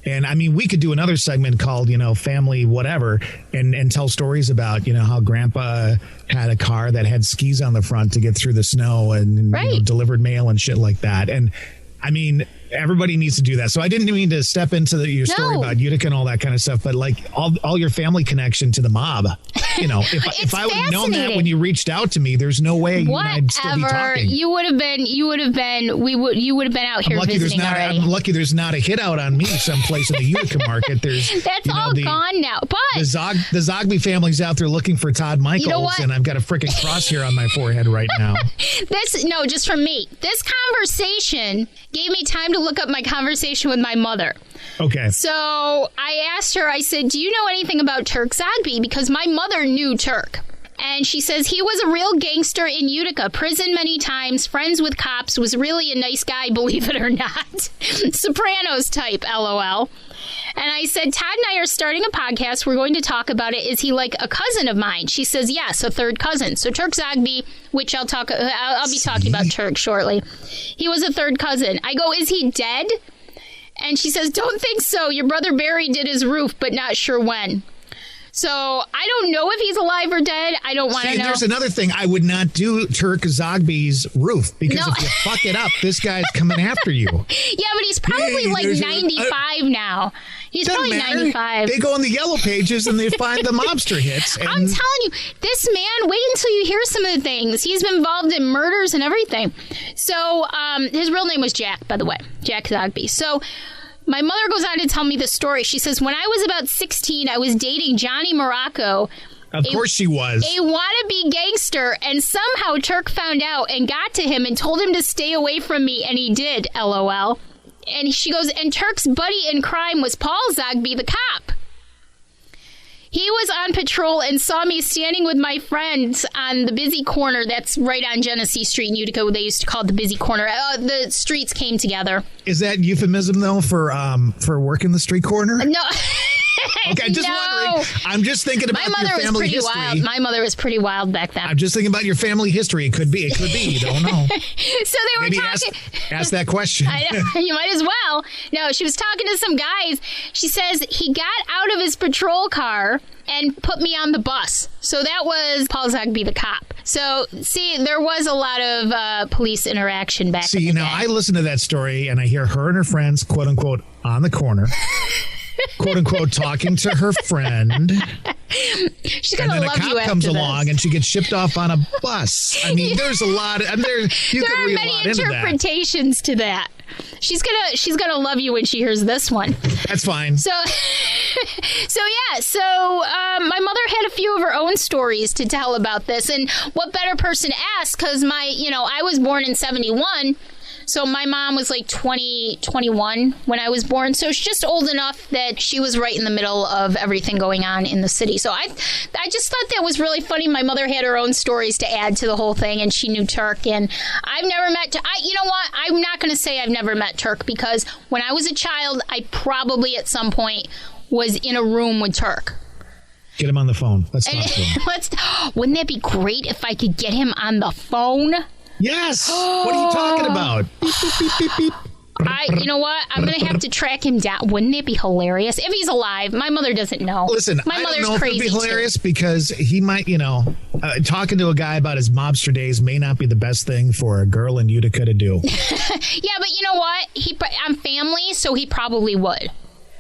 And I mean, we could do another segment called, family, whatever, and tell stories about, how grandpa had a car that had skis on the front to get through the snow and delivered mail and shit like that. And I mean, everybody needs to do that. So I didn't mean to step into your story about Utica and all that kind of stuff, but like all your family connection to the mob, if I would have known that when you reached out to me, there's no way you and I'd still be talking. You would have been out here visiting already. I'm lucky there's not a hit out on me someplace in the Utica market. That's all gone now. But the Zogby family's out there looking for Todd Michaels, and I've got a freaking cross here on my forehead right now. Just from me. This conversation gave me time to look up my conversation with my mother. Okay. So I asked her, I said, do you know anything about Turk Zogby? Because my mother knew Turk. And she says he was a real gangster in Utica, prison many times, friends with cops, was really a nice guy, believe it or not. Sopranos type, LOL. And I said, Todd and I are starting a podcast. We're going to talk about it. Is he like a cousin of mine? She says, yes, a third cousin. So Turk Zogby, which I'll be talking about Turk shortly. He was a third cousin. I go, is he dead? And she says, don't think so. Your brother Barry did his roof, but not sure when. So I don't know if he's alive or dead. I don't want to know. There's another thing. I would not do Turk Zogby's roof because if you fuck it up, this guy's coming after you. Yeah, but he's probably 95 now. He's probably 95. They go on the yellow pages and they find the mobster hits. And I'm telling you, this man, wait until you hear some of the things. He's been involved in murders and everything. So his real name was Jack, by the way, Jack Zogby. So my mother goes on to tell me the story. She says, when I was about 16, I was dating Johnny Morocco. Of course she was. A wannabe gangster, and somehow Turk found out and got to him and told him to stay away from me, and he did, LOL. And she goes, and Turk's buddy in crime was Paul Zogby, the cop. He was on patrol and saw me standing with my friends on the busy corner that's right on Genesee Street in Utica. They used to call it the busy corner. The streets came together. Is that euphemism, though, for working the street corner? No. Okay, just wondering. I'm just thinking about your family history. Wild. My mother was pretty wild back then. I'm just thinking about your family history. It could be. You don't know. So they were talking. Ask that question. I know, you might as well. No, she was talking to some guys. She says he got out of his patrol car and put me on the bus. So that was Paul Zogby, the cop. So, see, there was a lot of police interaction back in the day. I listen to that story and I hear her and her friends, quote unquote, on the corner. quote unquote, talking to her friend. She's going to love you after this. And then a cop comes along and she gets shipped off on a bus. I mean, there's a lot. There are many interpretations to that. She's gonna love you when she hears this one. That's fine. So my mother had a few of her own stories to tell about this, and what better person to ask? Because I was born in 1971. So my mom was like 21 when I was born. So she's just old enough that she was right in the middle of everything going on in the city. So I just thought that was really funny. My mother had her own stories to add to the whole thing, and she knew Turk. And I've never met you know what? I'm not going to say I've never met Turk, because when I was a child, I probably at some point was in a room with Turk. Get him on the phone. Let's talk to him. Wouldn't that be great if I could get him on the phone? Yes. What are you talking about? Beep, beep, beep, beep, beep. You know what? I'm going to have to track him down. Wouldn't it be hilarious if he's alive? My mother doesn't know. Listen, my mother's I don't know crazy if it'd be hilarious too. Because he might, talking to a guy about his mobster days may not be the best thing for a girl in Utica to do. Yeah, but you know what? I'm family, so he probably would.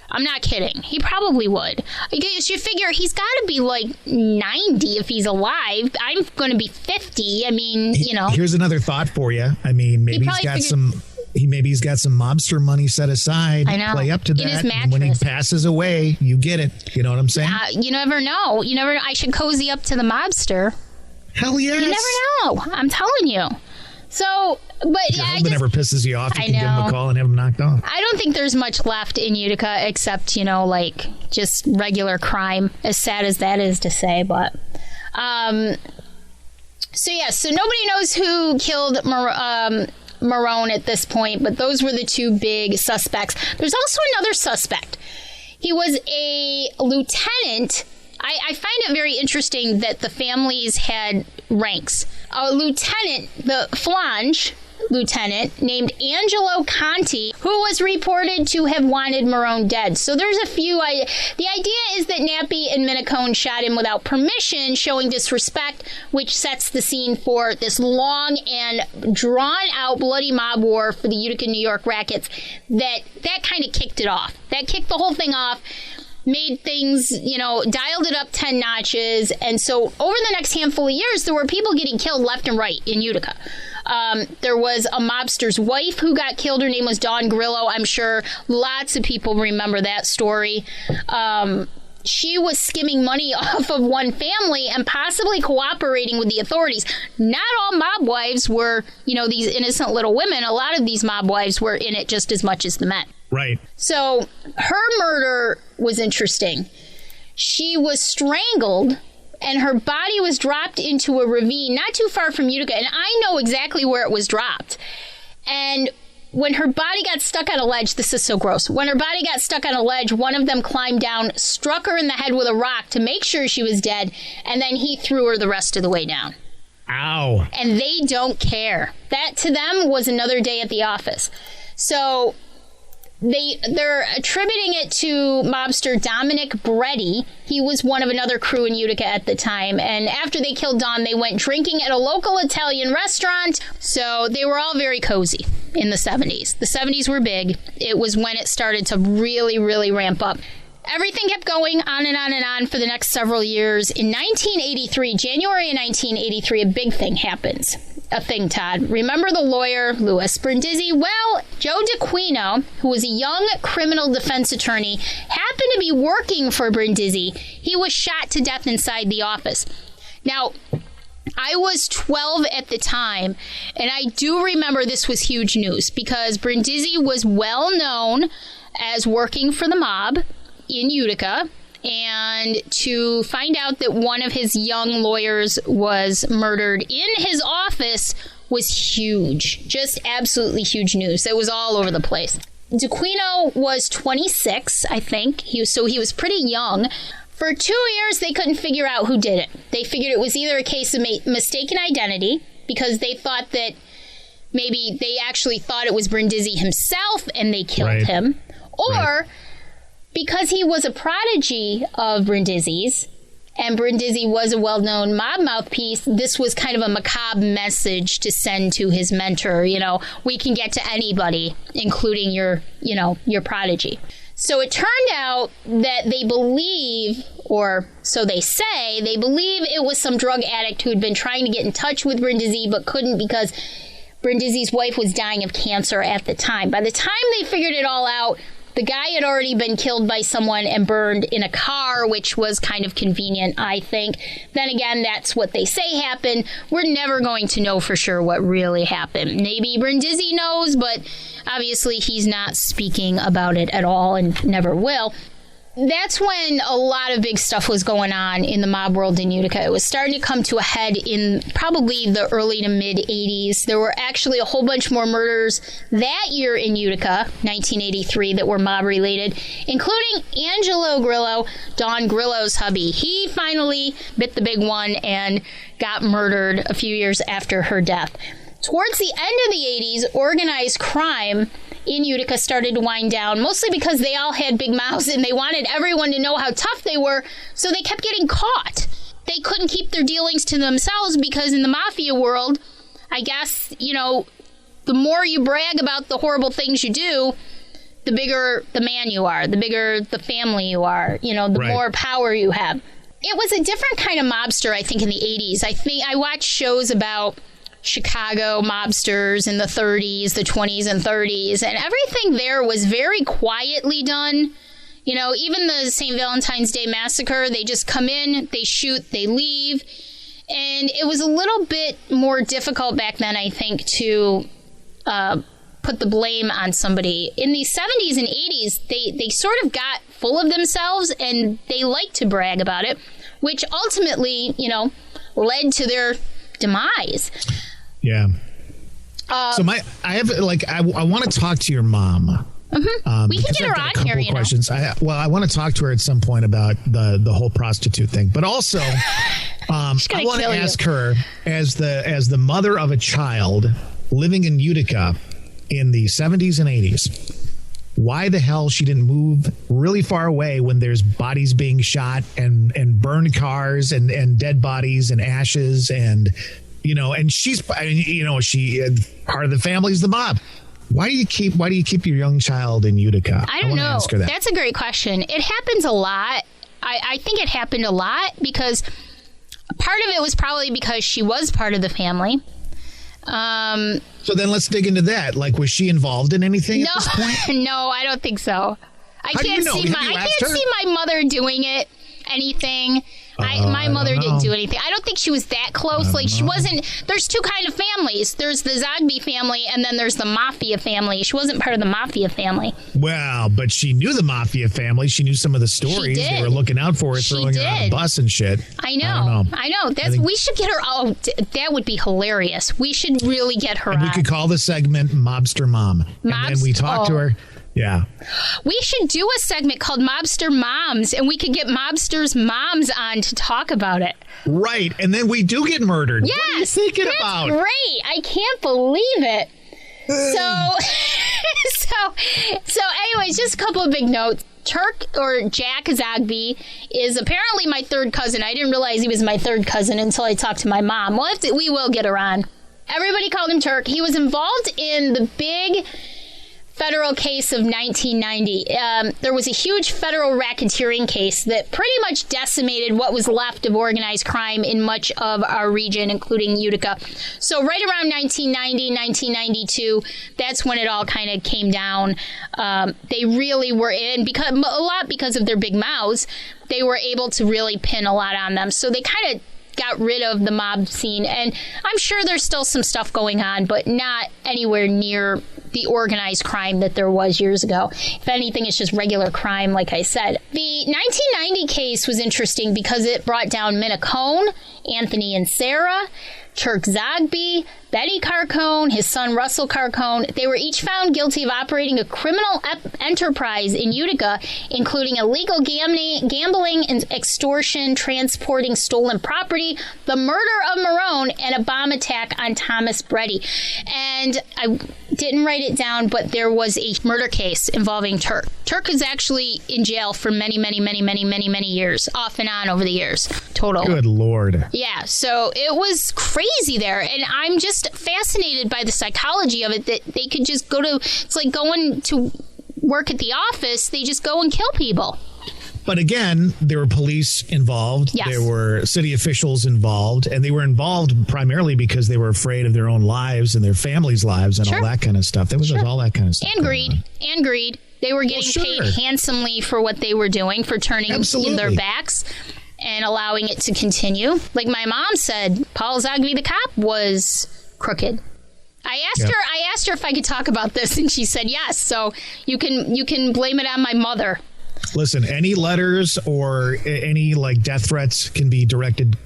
I'm not kidding. He probably would. Because you figure he's got to be like 90 if he's alive. I'm going to be 50. I mean, Here's another thought for you. I mean, maybe he's got some mobster money set aside. I know. Play up to In that. his mattress. And when he passes away, you get it. You know what I'm saying? You never know. I should cozy up to the mobster. Hell yes. You never know. I'm telling you. So, but if your husband ever pisses you off, you can give him a call and have him knocked off. I don't think there's much left in Utica except, just regular crime, as sad as that is to say. But, so nobody knows who killed Marone at this point, but those were the two big suspects. There's also another suspect. He was a lieutenant. I find it very interesting that the families had ranks. A lieutenant, the flange lieutenant named Angelo Conti, who was reported to have wanted Marone dead. So there's a few. The idea is that Nappy and Minicone shot him without permission, showing disrespect, which sets the scene for this long and drawn-out bloody mob war for the Utica, New York rackets. That kind of kicked it off. That kicked the whole thing off. Made things, dialed it up 10 notches. And so over the next handful of years, there were people getting killed left and right in Utica. There was a mobster's wife who got killed. Her name was Dawn Grillo. I'm sure lots of people remember that story. She was skimming money off of one family and possibly cooperating with the authorities. Not all mob wives were, these innocent little women. A lot of these mob wives were in it just as much as the men. Right. So her murder was interesting. She was strangled and her body was dropped into a ravine not too far from Utica. And I know exactly where it was dropped. And when her body got stuck on a ledge, this is so gross. When her body got stuck on a ledge, one of them climbed down, struck her in the head with a rock to make sure she was dead, and then he threw her the rest of the way down. Ow. And they don't care. That to them was another day at the office. So they're attributing it to mobster Dominic Breddy. He was one of another crew in Utica at the time. And after they killed Don, they went drinking at a local Italian restaurant. So they were all very cozy in the 70s. The 70s were big. It was when it started to really, really ramp up. Everything kept going on and on and on for the next several years. In 1983, January of 1983, a big thing happens. A thing, Todd. Remember the lawyer, Louis Brindizzi? Well, Joe DeQuino, who was a young criminal defense attorney, happened to be working for Brindizzi. He was shot to death inside the office. Now, I was 12 at the time, and I do remember this was huge news because Brindizzi was well known as working for the mob in Utica, and to find out that one of his young lawyers was murdered in his office was huge. Just absolutely huge news. It was all over the place. DeQuino was 26, I think. He was pretty young. For 2 years, they couldn't figure out who did it. They figured it was either a case of mistaken identity, because they thought that maybe they actually thought it was Brindizzi himself and they killed him, or because he was a prodigy of Brindizzi's, and Brindizzi was a well-known mob mouthpiece, this was kind of a macabre message to send to his mentor. We can get to anybody, including your prodigy. So it turned out that they believe, or so they say. They believe it was some drug addict who had been trying to get in touch with Brindizzi but couldn't because Brindizzi's wife was dying of cancer at the time. By the time they figured it all out, the guy had already been killed by someone and burned in a car, which was kind of convenient, I think. Then again, that's what they say happened. We're never going to know for sure what really happened. Maybe Brindizzi knows, but obviously he's not speaking about it at all and never will. That's when a lot of big stuff was going on in the mob world in Utica. It was starting to come to a head in probably the early to mid 80s. There were actually a whole bunch more murders that year in Utica, 1983, that were mob related, including Angelo Grillo, Dawn Grillo's hubby. He finally bit the big one and got murdered a few years after her death. Towards the end of the 80s, organized crime in Utica started to wind down, mostly because they all had big mouths and they wanted everyone to know how tough they were, so they kept getting caught. They couldn't keep their dealings to themselves because in the mafia world, I guess, you know, the more you brag about the horrible things you do, the bigger the man you are, the bigger the family you are, you know, the more power you have. It was a different kind of mobster, I think, in the 80s. I watched shows about Chicago mobsters in the 30s, the 20s and 30s, and everything there was very quietly done. You know, even the St. Valentine's Day Massacre, they just come in, they shoot, they leave. And it was a little bit more difficult back then, I think, to put the blame on somebody. In the 70s and 80s, they sort of got full of themselves and they liked to brag about it, which ultimately, you know, led to their demise. Yeah. So I want to talk to your mom. Mm-hmm. We can get her on here, you questions. know. I want to talk to her at some point about the whole prostitute thing, but also I want to ask her as the mother of a child living in Utica in the 70s and 80s, why the hell she didn't move really far away when there's bodies being shot and burned cars and dead bodies and ashes and, you know, and she's, you know, she part of the family's the mob. Why do you keep your young child in Utica? I don't know. Ask her that. That's a great question. It happens a lot. I think it happened a lot because part of it was probably because she was part of the family. So then let's dig into that. Like, was she involved in anything at this point? No, I don't think so. I can't see my mother doing anything. My mother didn't do anything. I don't think she was that close. Like, she wasn't. There's two kind of families. There's the Zogby family, and then there's the Mafia family. She wasn't part of the Mafia family. Well, but she knew the Mafia family. She knew some of the stories. They were looking out for her, throwing her on a bus and shit. I know. We should get her. Oh, that would be hilarious. We should really get her on. We could call the segment Mobster Mom. And then we talk to her. Yeah. We should do a segment called Mobster Moms, and we could get Mobsters' moms on to talk about it. Right. And then we do get murdered. Yes. What are you thinking about? Great. I can't believe it. So anyways, just a couple of big notes. Turk, or Jack Zogby, is apparently my third cousin. I didn't realize he was my third cousin until I talked to my mom. We will get her on. Everybody called him Turk. He was involved in the big federal case of 1990. There was a huge federal racketeering case that pretty much decimated what was left of organized crime in much of our region, including Utica. So right around 1990, 1992, that's when it all kind of came down. They really were in, because of their big mouths, they were able to really pin a lot on them. So they kind of got rid of the mob scene. And I'm sure there's still some stuff going on, but not anywhere near the organized crime that there was years ago. If anything, it's just regular crime, like I said. The 1990 case was interesting because it brought down Minna Cohn, Anthony and Sarah, Turk Zogby, Betty Carcone, his son Russell Carcone. They were each found guilty of operating a criminal enterprise in Utica, including illegal gambling and extortion, transporting stolen property, the murder of Marone, and a bomb attack on Thomas Breddy. And I didn't write it down, but there was a murder case involving Turk. Turk is actually in jail for many years, off and on over the years, total. Good Lord. Yeah, so it was crazy there, and I'm just fascinated by the psychology of it, that they could just go to, it's like going to work at the office, they just go and kill people. But again, there were police involved. Yes. There were city officials involved, and they were involved primarily because they were afraid of their own lives and their families' lives and all that kind of stuff. There was all that kind of stuff. And greed. They were getting paid handsomely for what they were doing, for turning in their backs and allowing it to continue. Like my mom said, Paul Zogby the cop was crooked. I asked her if I could talk about this, and she said yes. So you can blame it on my mother. Listen, any letters or any death threats can be directed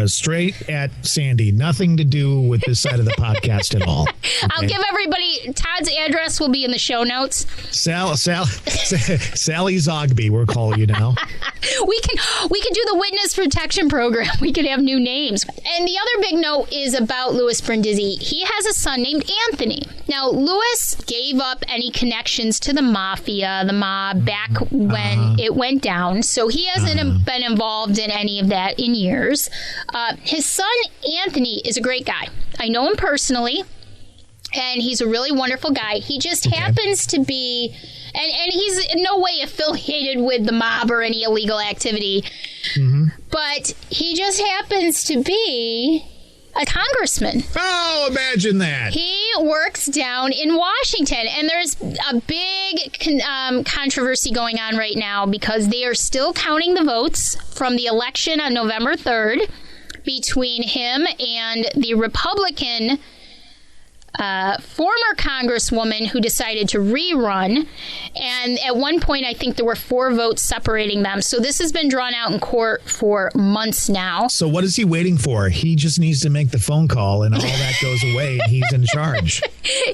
straight at Sandy. Nothing to do with this side of the podcast at all. Okay? I'll give everybody Todd's address will be in the show notes. Sally Zogby, we'll call you now. We can do the witness protection program. We could have new names. And the other big note is about Louis Brindizzi. He has a son named Anthony. Now, Louis gave up any connections to the mafia, the mob, back when it went down. So he hasn't been involved in any of that in years. His son, Anthony, is a great guy. I know him personally, and he's a really wonderful guy. He just happens to be, and he's in no way affiliated with the mob or any illegal activity, but he just happens to be a congressman. Oh, imagine that. He works down in Washington, and there's a big controversy going on right now because they are still counting the votes from the election on November 3rd between him and the Republican former congresswoman who decided to rerun. And at one point, I think there were 4 votes separating them. So this has been drawn out in court for months now. So what is he waiting for? He just needs to make the phone call and all that goes away and he's in charge.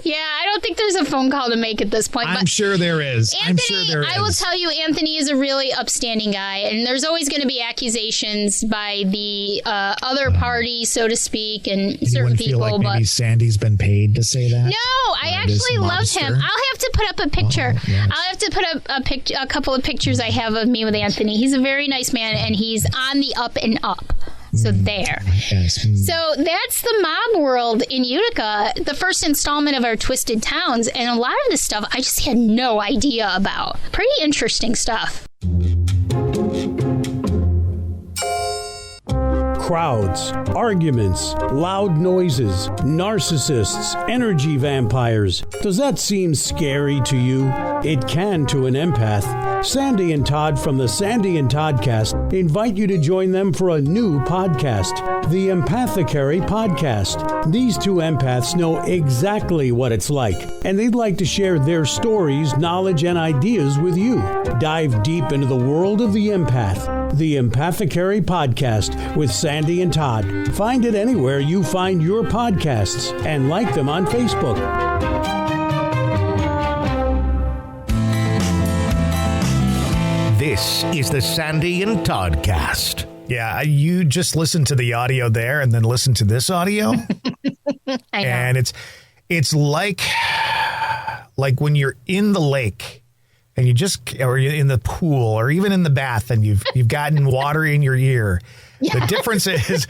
Yeah, I don't think there's a phone call to make at this point. I'm sure there is. Anthony, I will tell you, Anthony is a really upstanding guy. And there's always going to be accusations by the other party, so to speak, and certain people. Feel like maybe Sandy's been paid to say that? No, I actually love him. I'll have to put up a picture. Yes. I'll have to put up a couple of pictures I have of me with Anthony. He's a very nice man, and he's on the up and up. So there. Yes. So that's the mob world in Utica, the first installment of our Twisted Towns. And a lot of this stuff I just had no idea about. Pretty interesting stuff. Crowds, arguments, loud noises, narcissists, energy vampires. Does that seem scary to you? It can to an empath. Sandy and Todd from the Sandy and Toddcast invite you to join them for a new podcast, the Empathecary podcast. These 2 empaths know exactly what it's like, and they'd like to share their stories, knowledge, and ideas with you. Dive deep into the world of the empath. The Empathecary podcast with Sandy and Todd. Find it anywhere you find your podcasts and like them on Facebook. This is the Sandy and Toddcast. Yeah, you just listen to the audio there and then listen to this audio. I know. And it's like when you're in the lake and or you're in the pool or even in the bath and you've gotten water in your ear. Yes. The difference is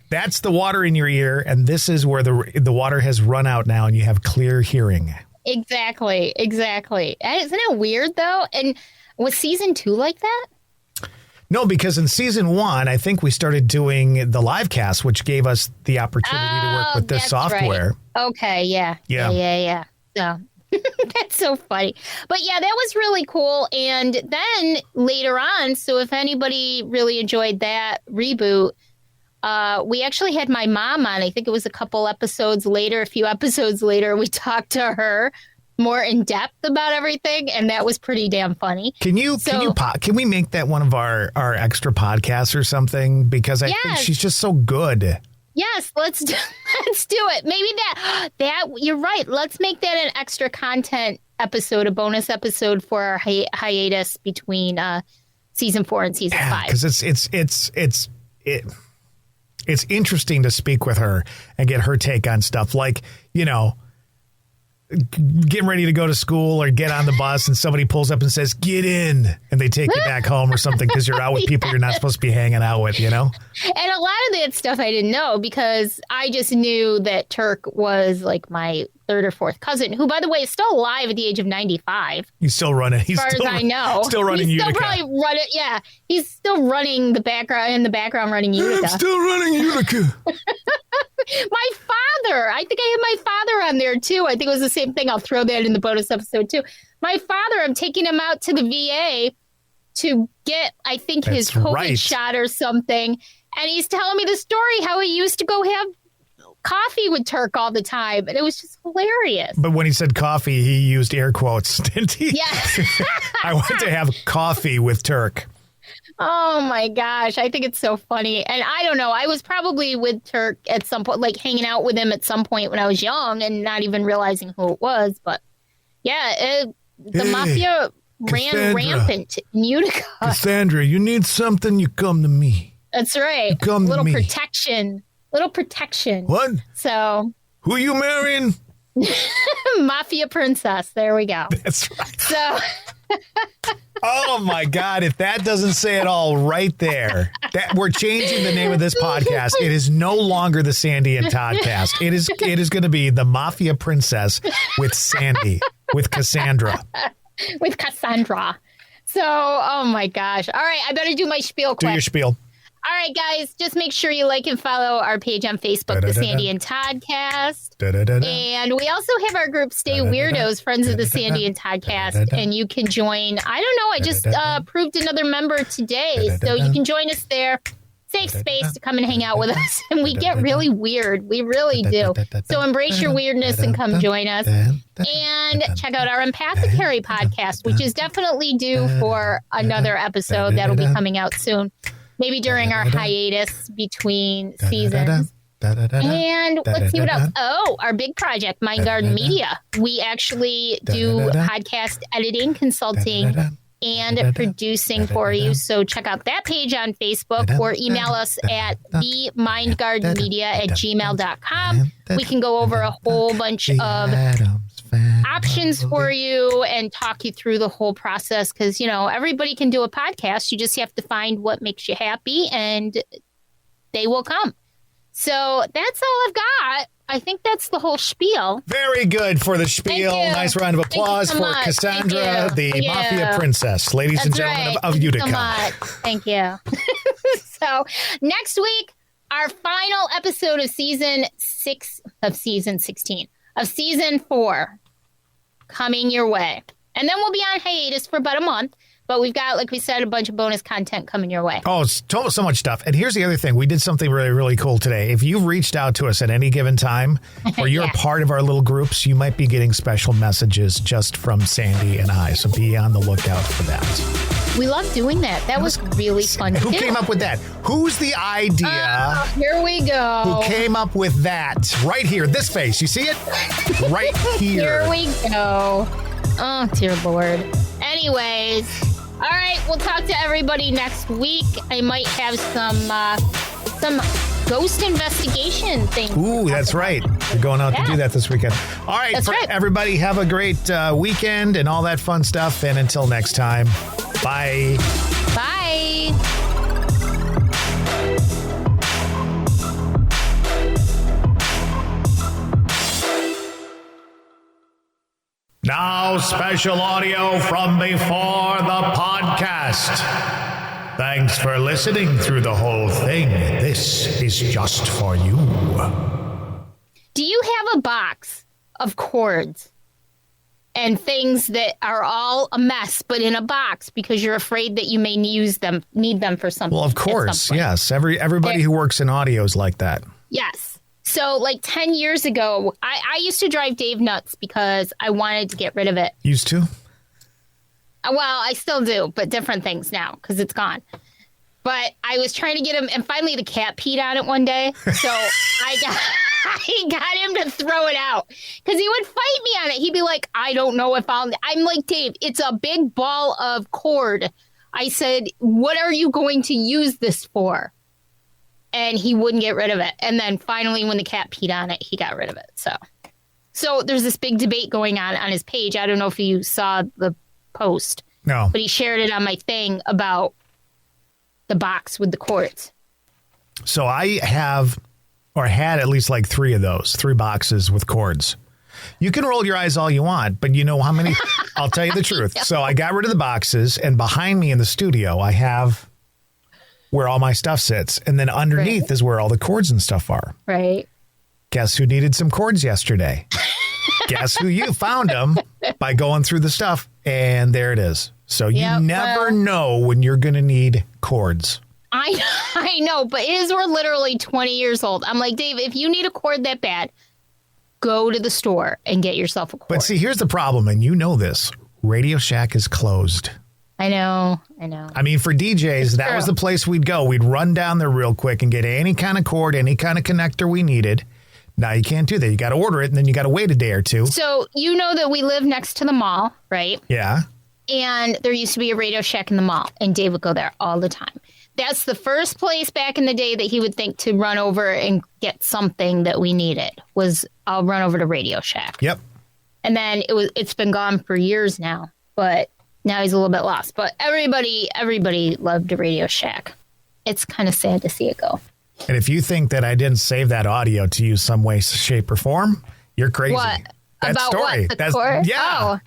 that's the water in your ear, and this is where the water has run out now and you have clear hearing. Exactly. Isn't it weird, though? And was season 2 like that? No, because in season 1, I think we started doing the live cast, which gave us the opportunity to work with this software. Right. Okay, yeah. So that's so funny. But yeah, that was really cool. And then later on, so if anybody really enjoyed that reboot, we actually had my mom on. I think it was a few episodes later, we talked to her more in depth about everything, and that was pretty damn funny. Can we make that one of our extra podcasts or something? Because I think she's just so good. Yes, let's do it. Maybe that you're right. Let's make that an extra content episode, a bonus episode for our hiatus between season 4 and season 5. Because it's interesting to speak with her and get her take on stuff like, getting ready to go to school or get on the bus and somebody pulls up and says, get in, and they take you back home or something because you're out with people you're not supposed to be hanging out with, And a lot of that stuff I didn't know because I just knew that Turk was like my third or fourth cousin, who, by the way, is still alive at the age of 95. He's still running. As far as I know. Still running He's Utica. Still probably running, yeah. He's still running the background running Utica. I'm still running Utica. My father. I think I had my father on there, too. I think it was the same thing. I'll throw that in the bonus episode, too. My father, I'm taking him out to the VA to get, I think, his COVID shot or something. And he's telling me the story how he used to go have coffee with Turk all the time. And it was just hilarious. But when he said coffee, he used air quotes, didn't he? Yes. I went to have coffee with Turk. Oh, my gosh. I think it's so funny. And I don't know. I was probably with Turk at some point, like hanging out with him at some point when I was young and not even realizing who it was. But yeah, the mafia ran rampant in Utica. Cassandra, you need something, you come to me. That's right. You come to me. Little protection. What? So. Who you marrying? Mafia princess. There we go. That's right. So. Oh, my God. If that doesn't say it all right there, that we're changing the name of this podcast. It is no longer the Sandy and Toddcast. It is going to be the Mafia Princess with Sandy, with Cassandra. With Cassandra. So, oh, my gosh. All right. I better do my spiel quick. Do your spiel. All right, guys, just make sure you like and follow our page on Facebook, the Sandy and Toddcast. And we also have our group, Stay Weirdos, Friends of the Sandy and Toddcast. And you can join. I don't know. I just approved another member today. So you can join us there. Safe space to come and hang out with us. And we get really weird. We really do. So embrace your weirdness and come join us. And check out our Empathecary podcast, which is definitely due for another episode that'll be coming out soon. Maybe during our hiatus between seasons. And let's see what else. Oh, our big project, Mind Garden Media. We actually do podcast editing, consulting, and producing for you. So check out that page on Facebook or email us at themindgardenmedia@gmail.com. We can go over a whole bunch of options for you and talk you through the whole process because, you know, everybody can do a podcast. You just have to find what makes you happy and they will come. So that's all I've got. I think that's the whole spiel. Very good for the spiel. Nice round of applause for Cassandra, the Mafia Princess, ladies and gentlemen of Utica. Thank you. So next week, our final episode of season 16 of season 4 coming your way. And then we'll be on hiatus for about a month. But we've got, like we said, a bunch of bonus content coming your way. Oh, so much stuff. And here's the other thing. We did something really, really cool today. If you've reached out to us at any given time or you're a part of our little groups, you might be getting special messages just from Sandy and I. So be on the lookout for that. We love doing that. That was really fun to do. Who came up with that? Who's the idea? Here we go. Who came up with that? Right here. This face. You see it? Right here. Here we go. Oh, dear Lord. Anyways, all right, we'll talk to everybody next week. I might have some ghost investigation things. Ooh, that's right. We're going out to do that this weekend. All right, everybody, have a great weekend and all that fun stuff. And until next time, bye. Bye. Now special audio from before the podcast. Thanks for listening through the whole thing. This is just for you. Do you have a box of cords and things that are all a mess, but in a box because you're afraid that you may need them for something? Well, of course, yes. Everybody who works in audio is like that. Yes. So like 10 years ago, I used to drive Dave nuts because I wanted to get rid of it. Used to? Well, I still do, but different things now because it's gone. But I was trying to get him, and finally the cat peed on it one day. So I got him to throw it out because he would fight me on it. He'd be like, I don't know if I'm like, Dave, it's a big ball of cord. I said, what are you going to use this for? And he wouldn't get rid of it. And then finally, when the cat peed on it, he got rid of it. So there's this big debate going on his page. I don't know if you saw the post. No. But he shared it on my thing about the box with the cords. So I have, or had at least like 3 of those, 3 boxes with cords. You can roll your eyes all you want, but you know how many? I'll tell you the truth. So I got rid of the boxes, and behind me in the studio, I have where all my stuff sits. And then underneath is where all the cords and stuff are. Right. Guess who needed some cords yesterday? Guess who you found them by going through the stuff. And there it is. So you never know when you're going to need cords. I know, but his were literally 20 years old. I'm like, Dave, if you need a cord that bad, go to the store and get yourself a cord. But see, here's the problem, and you know this. Radio Shack is closed. I know. I mean, for DJs, that was the place we'd go. We'd run down there real quick and get any kind of cord, any kind of connector we needed. Now you can't do that. You got to order it, and then you got to wait a day or two. So you know that we live next to the mall, right? Yeah. And there used to be a Radio Shack in the mall, and Dave would go there all the time. That's the first place back in the day that he would think to run over and get something that we needed was I'll run over to Radio Shack. Yep. And then it's been gone for years now, but now he's a little bit lost. But everybody loved the Radio Shack. It's kind of sad to see it go. And if you think that I didn't save that audio to use some way, shape, or form, you're crazy. What? That About story. what? The cord? Yeah. Oh.